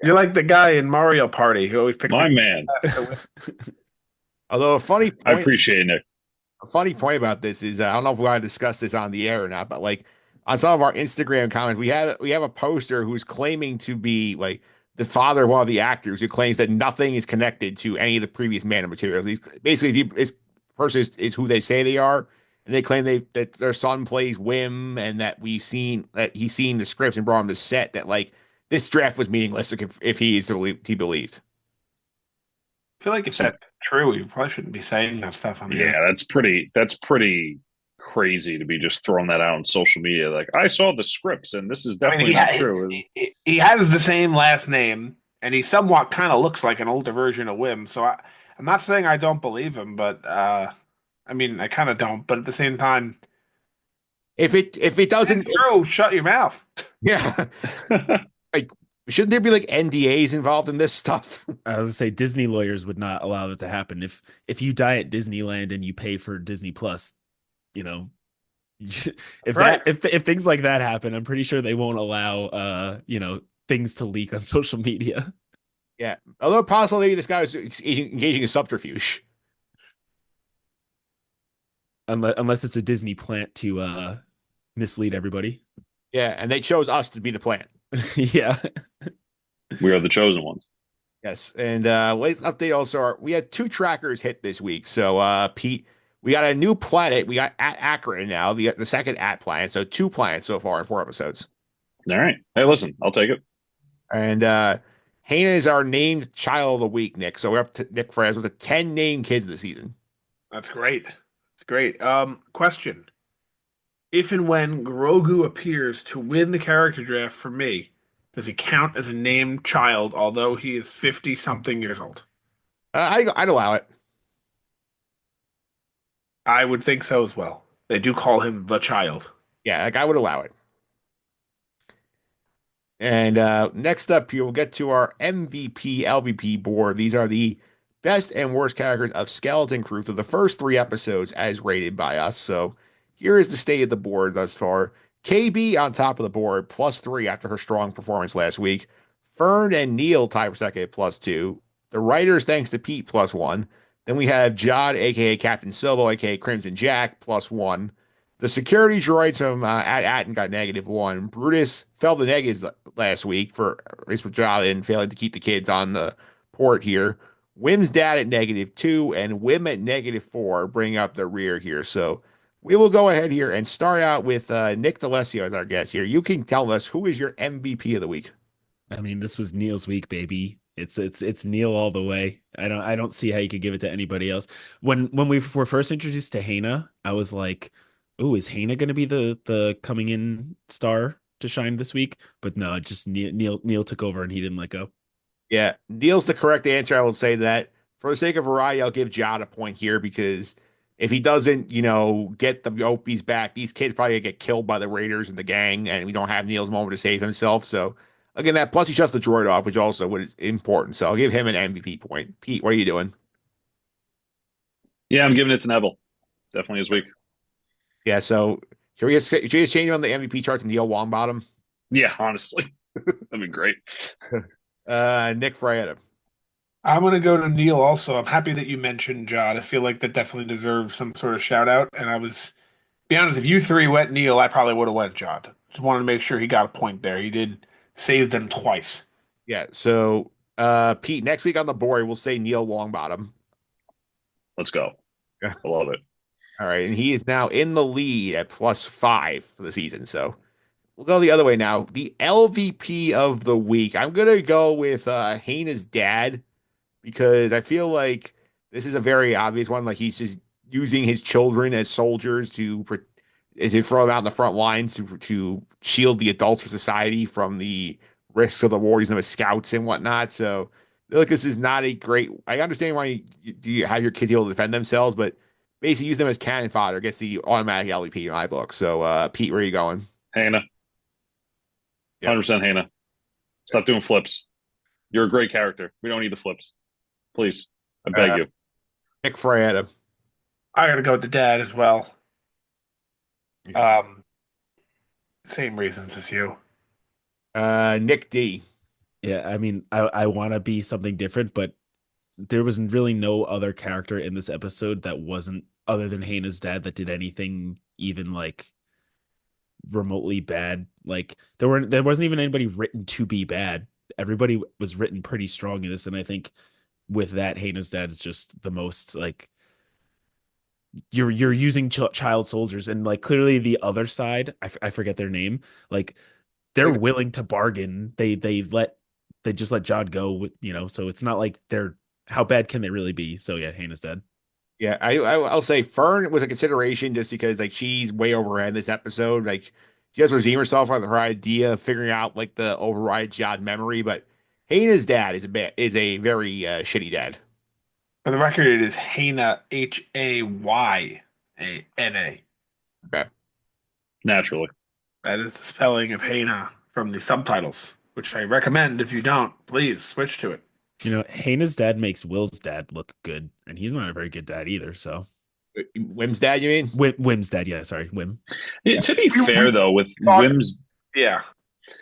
You're like the guy in Mario Party who always picks My the man. best to win. Although I appreciate it, Nick. a funny point about this is I don't know if we want to discuss this on the air or not, but like on some of our Instagram comments, we have a poster who's claiming to be like the father of one of the actors who claims that nothing is connected to any of the previous Mana materials. He's basically if you, this person is who they say they are. and they claim that their son plays Wim, and that he's seen the scripts and brought him to set. That like this draft was meaningless if he is he believed. I feel like if Some that's true, you probably shouldn't be saying that stuff on the internet. Yeah, that's pretty crazy to be just throwing that out on social media. Like I saw the scripts and this is I mean, definitely not true. he has the same last name, and he somewhat kind of looks like an older version of Wim. So I'm not saying I don't believe him, but I mean, I kind of don't. But at the same time, If it it's doesn't, true. Shut your mouth. yeah, like shouldn't there be like NDAs involved in this stuff? I was gonna say Disney lawyers would not allow that to happen. If you die at Disneyland and you pay for Disney Plus, you know, if Right. if things like that happen, I'm pretty sure they won't allow things to leak on social media Yeah, although possibly this guy was engaging in subterfuge. unless it's a Disney plant to mislead everybody. Yeah, and they chose us to be the plan. Yeah. We are the chosen ones. Yes, and let's update also. We had two trackers hit this week. So Pete, we got a new planet. We got at Akron now, the second at planet. So two planets so far in 4 episodes. All right. Hey, listen, I'll take it. And Hannah is our named child of the week, Nick. So we're up to Nick Fraietta with the 10 named kids this season. That's great. It's great. Question. If and when Grogu appears to win the character draft for me, does he count as a named child, although he is 50 something years old? I'd allow it. I would think so as well. They do call him the child. Yeah, like I would allow it. And next up here, we'll get to our MVP, LVP board. These are the best and worst characters of Skeleton Crew through the first 3 episodes as rated by us. So here is the state of the board thus far. KB on top of the board, +3 after her strong performance last week. Fern and Neel tied for second at +2. The writers, thanks to Pete, +1. Then we have Jod, aka Captain Silvo, aka Crimson Jack, +1. The security droids from Attin got -1. Brutus fell to negatives last week for at least with Jod and failing to keep the kids on the port here. Wim's dad at -2 and Wim at -4, bringing up the rear here. So we will go ahead here and start out with Nick D'Alessio as our guest here. You can tell us who is your MVP of the week. I mean, this was Neil's week, baby. It's Neil all the way. I don't see how you could give it to anybody else. When we were first introduced to Hana, I was like, "Oh, is Hana going to be the coming in star to shine this week?" But no, just Neil took over and he didn't let go. Yeah, Neil's the correct answer. I will say that for the sake of variety, I'll give Jod a point here because if he doesn't, get the Opies back, these kids probably get killed by the Raiders and the gang, and we don't have Neil's moment to save himself. So again, that plus he shuts the droid off, which also what is important. So I'll give him an MVP point. Pete, what are you doing? Yeah, I'm giving it to Neville. Definitely his week. Yeah, so should we just change on the MVP chart to Neil Longbottom? Yeah, honestly. That'd be great. Nick Fraietta. I'm going to go to Neil also. I'm happy that you mentioned Jod. I feel like that definitely deserves some sort of shout out. And be honest, if you three went Neil, I probably would have went Jod. Just wanted to make sure he got a point there. He did save them twice. Yeah, so Pete, next week on the board, we'll say Neil Longbottom. Let's go. Yeah. I love it. All right, and he is now in the lead at +5 for the season. So we'll go the other way now. The LVP of the week. I'm gonna go with Hana's dad because I feel like this is a very obvious one. Like he's just using his children as soldiers to throw them out in the front lines to shield the adults of society from the risks of the war, using them as scouts and whatnot. So I feel like this is not a great. I understand why you have your kids able to defend themselves, but basically use them as cannon fodder gets the automatic LVP in my book. So Pete, where are you going? Hannah. Yep. 100% Hannah. Stop doing flips. You're a great character. We don't need the flips. Please. I beg you. Nick Fraietta. I got to go with the dad as well. Same reasons as you. Nick D. Yeah, I mean, I want to be something different, but there was really no other character in this episode that wasn't other than Hana's dad that did anything even like remotely bad. Like there wasn't even anybody written to be bad. Everybody was written pretty strong in this, and I think with that, Hana's dad is just the most like you're using child soldiers, and like clearly the other side, I forget their name, like they're Like, willing to bargain. They just let Jod go with, so it's not like they're how bad can they really be? So yeah, Hannah's dead. yeah, I'll say Fern was a consideration just because like she's way overhead this episode. Like she has to redeem herself on her idea of figuring out like the override Jod's memory, but Hannah's dad is a very shitty dad. For the record, it is Hayna, Hayana. Okay. Naturally. That is the spelling of Hayna from the subtitles, which I recommend if you don't, please switch to it. Hannah's dad makes Will's dad look good, and he's not a very good dad either. So Wim's dad, you mean? Wim's dad, yeah, sorry, Wim. Yeah, to be We fair, though, with talk, Wim's, yeah.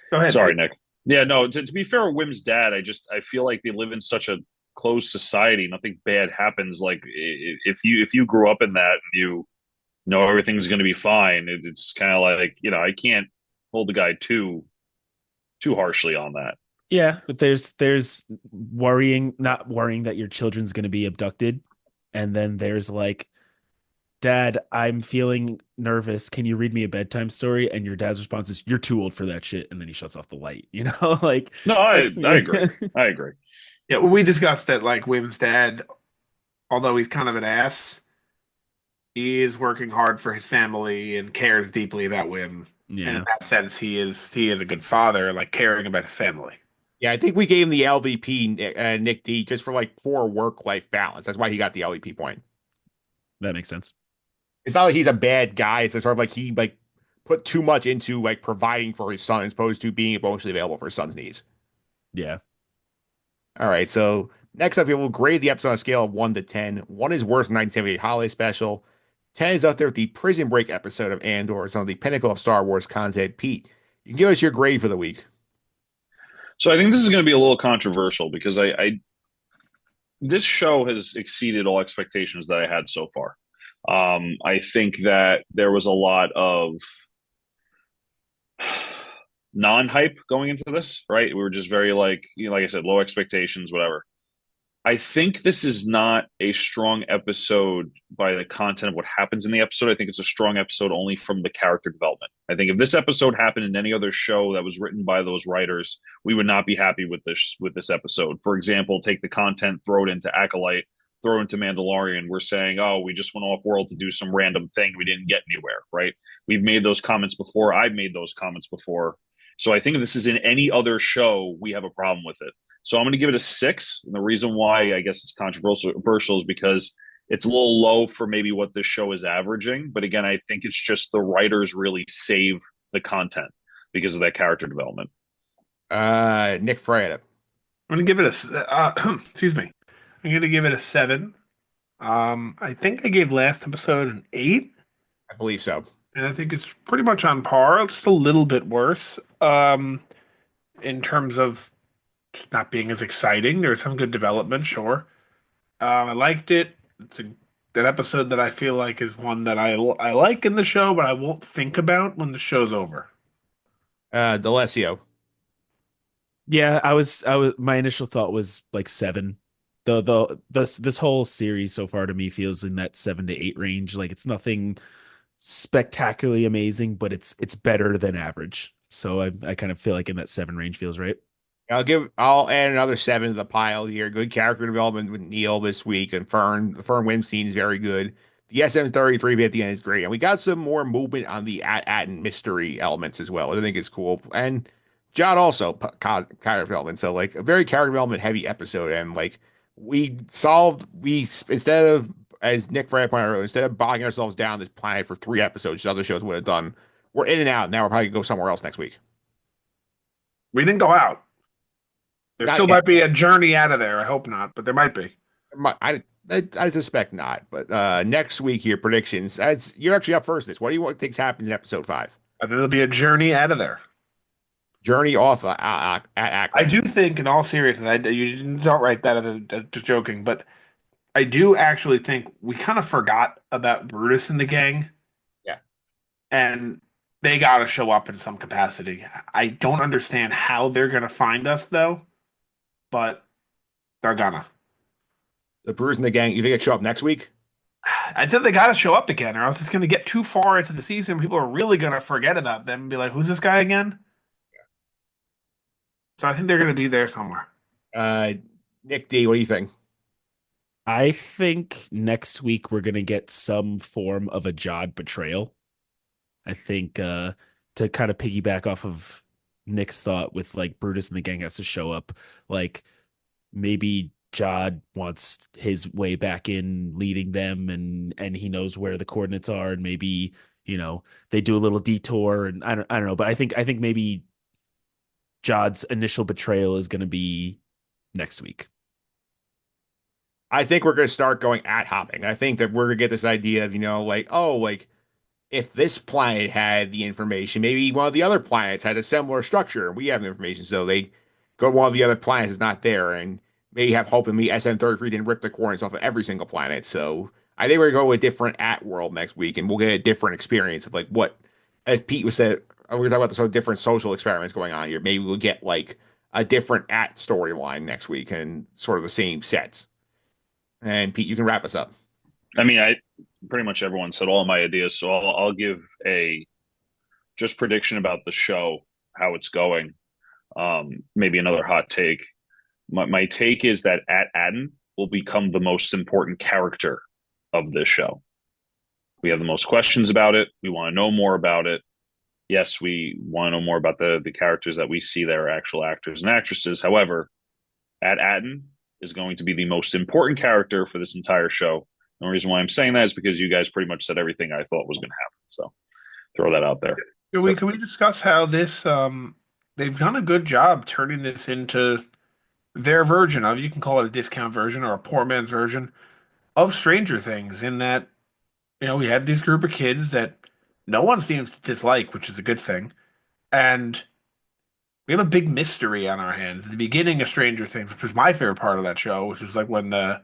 Go ahead, sorry, please. Nick. Yeah, no, to be fair, Wim's dad, I feel like they live in such a closed society. Nothing bad happens. Like if you grew up in that and you know everything's going to be fine, it's kind of like I can't hold the guy too harshly on that. Yeah, but there's worrying, not worrying that your children's going to be abducted, and then there's like, Dad, I'm feeling nervous. Can you read me a bedtime story? And your dad's response is, "You're too old for that shit," and then he shuts off the light. Like No, I that's I agree. I agree. Yeah, well, we discussed that like Wim's dad, although he's kind of an ass, he is working hard for his family and cares deeply about Wim. And in yeah. that sense, he is a good father, like caring about his family. Yeah, I think we gave him the LVP, Nick D, just for like poor work-life balance. That's why he got the LVP point. That makes sense. It's not like he's a bad guy. It's just sort of like he like put too much into like providing for his son as opposed to being emotionally available for his son's needs. Yeah. All right, so next up, we will grade the episode on a scale of 1 to 10. 1 is worse than 1978 Holiday Special. 10 is up there with the Prison Break episode of Andor. It's on the pinnacle of Star Wars content. Pete, you can give us your grade for the week. So I think this is going to be a little controversial because I this show has exceeded all expectations that I had so far. I think that there was a lot of non-hype going into this, right? We were just very like, like I said, low expectations, whatever. I think this is not a strong episode by the content of what happens in the episode. I think it's a strong episode only from the character development. I think if this episode happened in any other show that was written by those writers, we would not be happy with this episode. For example, take the content, throw it into Acolyte, throw it into Mandalorian. We're saying, oh, we just went off world to do some random thing. We didn't get anywhere, right? We've made those comments before. I've made those comments before. So I think if this is in any other show, we have a problem with it. So I'm going to give it a 6. And the reason why I guess it's controversial is because it's a little low for maybe what this show is averaging. But again, I think it's just the writers really save the content because of that character development. Nick Fraietta. I'm gonna give it excuse me. I'm gonna give it a 7. I think I gave last episode an 8, I believe so. and I think it's pretty much on par, just a little bit worse. In terms of just not being as exciting. There's some good development, sure. I liked it. It's an episode that I feel like is one that I like in the show, but I won't think about when the show's over. D'Alessio. Yeah, I was my initial thought was like 7. This whole series so far to me feels in that 7 to 8 range. Like it's nothing spectacularly amazing, but it's better than average. So I kind of feel like in that 7 range feels right. I'll add another 7 to the pile here. Good character development with Neel this week and Fern. The Fern Wim scene is very good. The SM-33 bit at the end is great. And we got some more movement on the Attin mystery elements as well. I think it's cool. And John also character development. So like a very character development heavy episode. And like instead of, as Nick Fraietta pointed out earlier, instead of bogging ourselves down this planet for 3 episodes, as other shows would have done, we're in and out. Now we're probably gonna go somewhere else next week. We didn't go out. There Not still yet. might be a journey out of there. I hope not, but there might be. I suspect not. But next week here, predictions. As you're actually up first. What do you think happens in episode 5? I think there'll be a journey out of there. Journey off at I do think, in all seriousness, you don't write that as just joking, but I do actually think we kind of forgot about Brutus and the gang, Yeah. and they got to show up in some capacity. I don't understand how they're going to find us, though, but they're gonna. The Bruise and the gang. You think it show up next week? I think they got to show up again, or else it's going to get too far into the season. People are really going to forget about them and be like, "Who's this guy again?" So I think they're going to be there somewhere. Uh, Nick D, what do you think? I think next week we're gonna get some form of a Jod betrayal. I think to kind of piggyback off of Nick's thought with like Brutus and the gang has to show up, like maybe Jod wants his way back in leading them and he knows where the coordinates are and maybe, they do a little detour and I don't know, but I think maybe Jod's initial betrayal is going to be next week. I think we're going to start going at hopping. I think that we're going to get this idea of, like, oh, like if this planet had the information, maybe one of the other planets had a similar structure. We have the information, so they go to one of the other planets that's not there, and maybe have hope in the SN33 didn't rip the coordinates off of every single planet. So I think we're going to go with a different at world next week, and we'll get a different experience of like what, as Pete was said, we were talking about the sort of different social experiments going on here. Maybe we'll get like a different at storyline next week and sort of the same sets. And Pete, you can wrap us up. I mean, I pretty much everyone said all of my ideas, so I'll give a just prediction about the show, how it's going. Maybe another hot take. My take is that Attin will become the most important character of this show. We have the most questions about it. We want to know more about it. Yes, we want to know more about the characters that we see that are actual actors and actresses. However, Attin is going to be the most important character for this entire show. The reason why I'm saying that is because you guys pretty much said everything I thought was going to happen. So throw that out there. Can we discuss how this they've done a good job turning this into their version of, you can call it a discount version or a poor man's version of Stranger Things, in that, we have this group of kids that no one seems to dislike, which is a good thing. And we have a big mystery on our hands. The beginning of Stranger Things, which was my favorite part of that show, which was like when the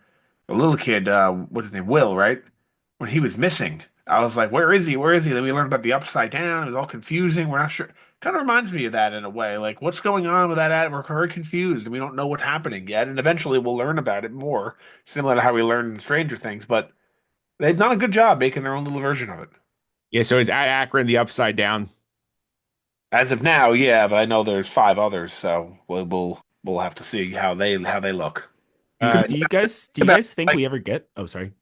little kid, what's his name, Will, right? When he was missing, I was like, "Where is he? Where is he?" Then we learned about the Upside Down. It was all confusing. We're not sure. Kind of reminds me of that in a way. Like, what's going on with that? We're very confused, and we don't know what's happening yet. And eventually, we'll learn about it more, similar to how we learned in Stranger Things. But they've done a good job making their own little version of it. Yeah, so is at Akron the upside down? As of now, yeah, but I know there's five others, so we'll have to see how they look. Because Uh, About think like we ever get? Oh, sorry.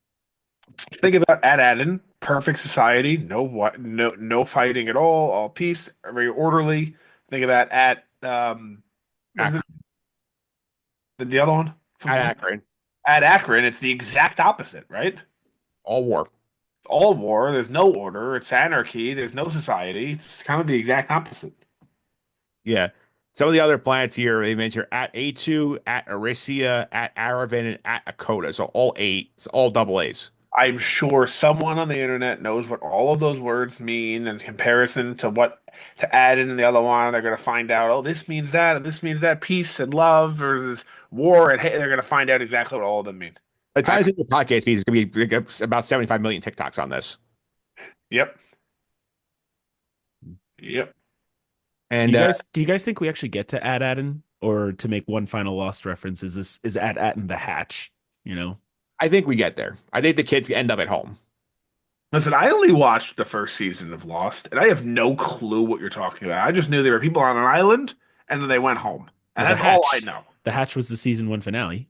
think about Attin, perfect society, no fighting at all peace, very orderly. Think about at what is it? Akron, The other one at from Akron, at Akron, it's the exact opposite, right? all war. All war, there's no order, it's anarchy, there's no society. It's kind of the exact opposite. Yeah. Some of the other planets here they mentioned at A2, at Arisia, at Aravan, and at Akota. So all eight, it's all double A's. I'm sure someone on the internet knows what all of those words mean in comparison to what to add in the other one. They're going to find out, oh, this means that, and this means that. Peace and love versus war and hate. They're going to find out exactly what all of them mean. By the I, time the podcast feed is going to be about 75 million TikToks on this. yep, yep. And Do you guys think we actually get to add Addin or to make one final Lost reference? Is Add Addin the hatch? I think we get there. I think the kids end up at home. Listen, I only watched the first season of Lost, and I have no clue what you're talking about. I just knew there were people on an island, and then they went home, and Well, that's all I know. The hatch was the season one finale.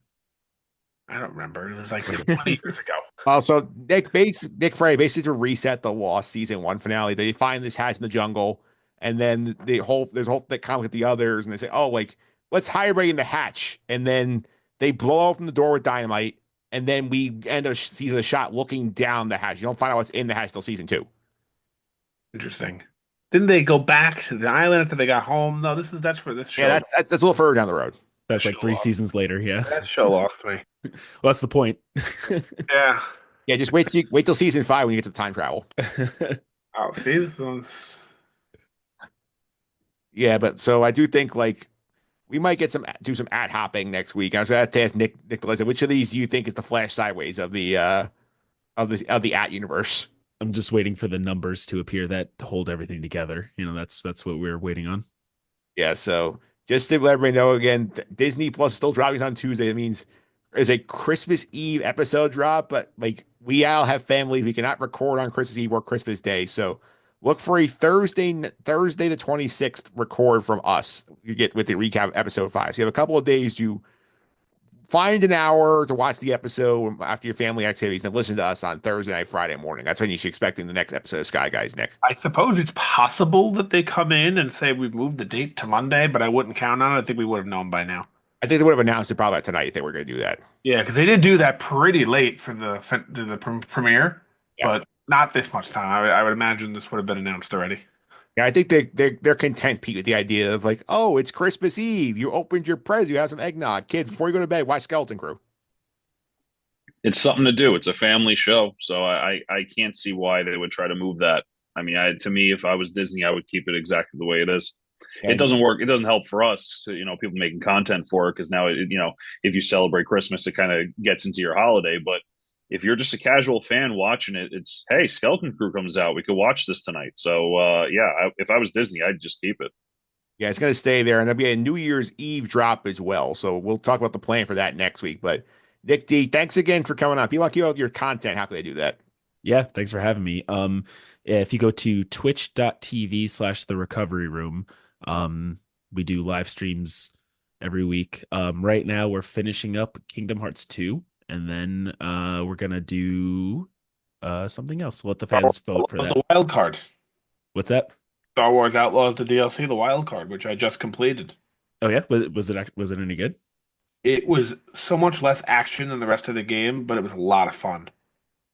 I don't remember. It was like 20 years ago. Also, Nick Fraietta basically to reset the Lost season one finale. They find this hatch in the jungle, and then there's a whole that conflict with the others, and they say, "Oh, like let's hide everybody in the hatch," and then they blow open the door with dynamite, and then we end up seeing the shot looking down the hatch. You don't find out what's in the hatch till season two. Interesting. Didn't they go back to the island after they got home? No, that's where this Yeah, show. that's a little further down the road. That's like Show three off. seasons later. Yeah. That show lost me. Well, that's the point. Yeah. Yeah, just wait till season five when you get to time travel. Oh, see, this one's Yeah, but so I do think like we might do some ad hopping next week. I was going to ask Nick Deleza, which of these do you think is the Flash sideways of the at universe? I'm just waiting for the numbers to appear that hold everything together. That's what we're waiting on. Yeah, so just to let everybody know again, Disney Plus is still dropping on Tuesday. It means is a Christmas Eve episode drop, but like we all have families, we cannot record on Christmas Eve or Christmas Day. So look for a Thursday the 26th record from us. You get with the recap of episode 5. So you have a couple of days to find an hour to watch the episode after your family activities and listen to us on Thursday night, Friday morning. That's when you should expect in the next episode of Sky Guys, Nick. I suppose it's possible that they come in and say we've moved the date to Monday, but I wouldn't count on it. I think we would have known by now. I think they would have announced it probably tonight if they were going to do that. Yeah, because they did do that pretty late for the premiere, Yeah. but not this much time. I would imagine this would have been announced already. Yeah, I think they're content, Pete, with the idea of like, oh, it's Christmas Eve. You opened your present, you have some eggnog. Kids, before you go to bed, watch Skeleton Crew. It's something to do. It's a family show, so I can't see why they would try to move that. I mean, to me, if I was Disney, I would keep it exactly the way it is. It And doesn't work. It doesn't help for us, people making content for it because now, if you celebrate Christmas, it kind of gets into your holiday. But if you're just a casual fan watching it, it's, hey, Skeleton Crew comes out. We could watch this tonight. So, if I was Disney, I'd just keep it. yeah, it's going to stay there. And there'll be a New Year's Eve drop as well. So we'll talk about the plan for that next week. But Nick D, thanks again for coming on. If you want to keep up with your content, how can they do that? Yeah, thanks for having me. If you go to twitch.tv/the recovery room, we do live streams every week. Right now we're finishing up Kingdom Hearts 2, and then we're gonna do something else. Let the fans vote for that. The wild card. What's that? Star Wars Outlaws, the DLC, the wild card, which I just completed. Oh yeah, was it any good? It was so much less action than the rest of the game, but it was a lot of fun.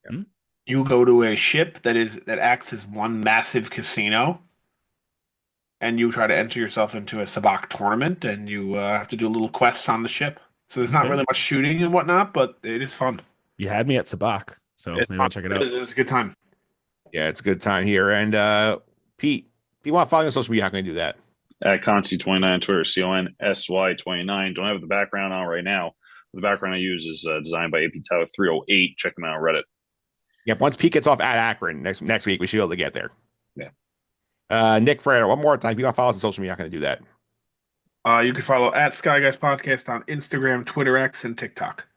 Hmm? You go to a ship that acts as one massive casino, and you try to enter yourself into a sabacc tournament, and you have to do little quests on the ship. So there's not Okay. really much shooting and whatnot, but it is fun. You had me at Sabak, so It's maybe fun. I'll check it out. It's a good time. Yeah, it's a good time here. And Pete, if you want to follow me on social media, how can I do that? At Consy29 on Twitter, CONSY29. Don't have the background on right now. The background I use is designed by AP Tower 308. Check them out on Reddit. Yeah, once Pete gets off at Akron next week, we should be able to get there. Yeah. Nick Fraietta, one more time. If you want to follow us on social media, how can I do that? You can follow at Sky Guys Podcast on Instagram, Twitter X, and TikTok.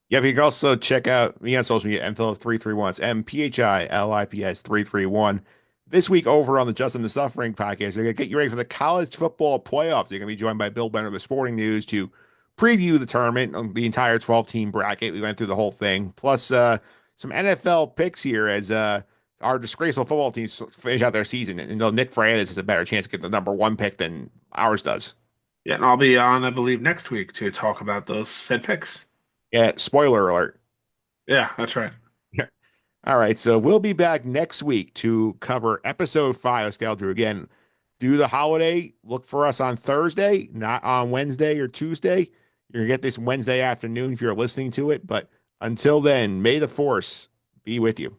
Yeah, but you can also check out me on social media, mphillips331. It's MPHILIPS 331. This week over on the Justin the Suffering podcast, we're going to get you ready for the college football playoffs. You're going to be joined by Bill Benner of the Sporting News to preview the tournament, the entire 12-team bracket. We went through the whole thing, plus some NFL picks here as our disgraceful football teams finish out their season. And Nick Fraietta has a better chance to get the number 1 pick than ours does. Yeah, and I'll be on, I believe, next week to talk about those said picks. Yeah, spoiler alert. Yeah, that's right. All right, so we'll be back next week to cover episode 5 of Scale Drew. Again, do the holiday. Look for us on Thursday, not on Wednesday or Tuesday. You're going to get this Wednesday afternoon if you're listening to it. But until then, may the force be with you.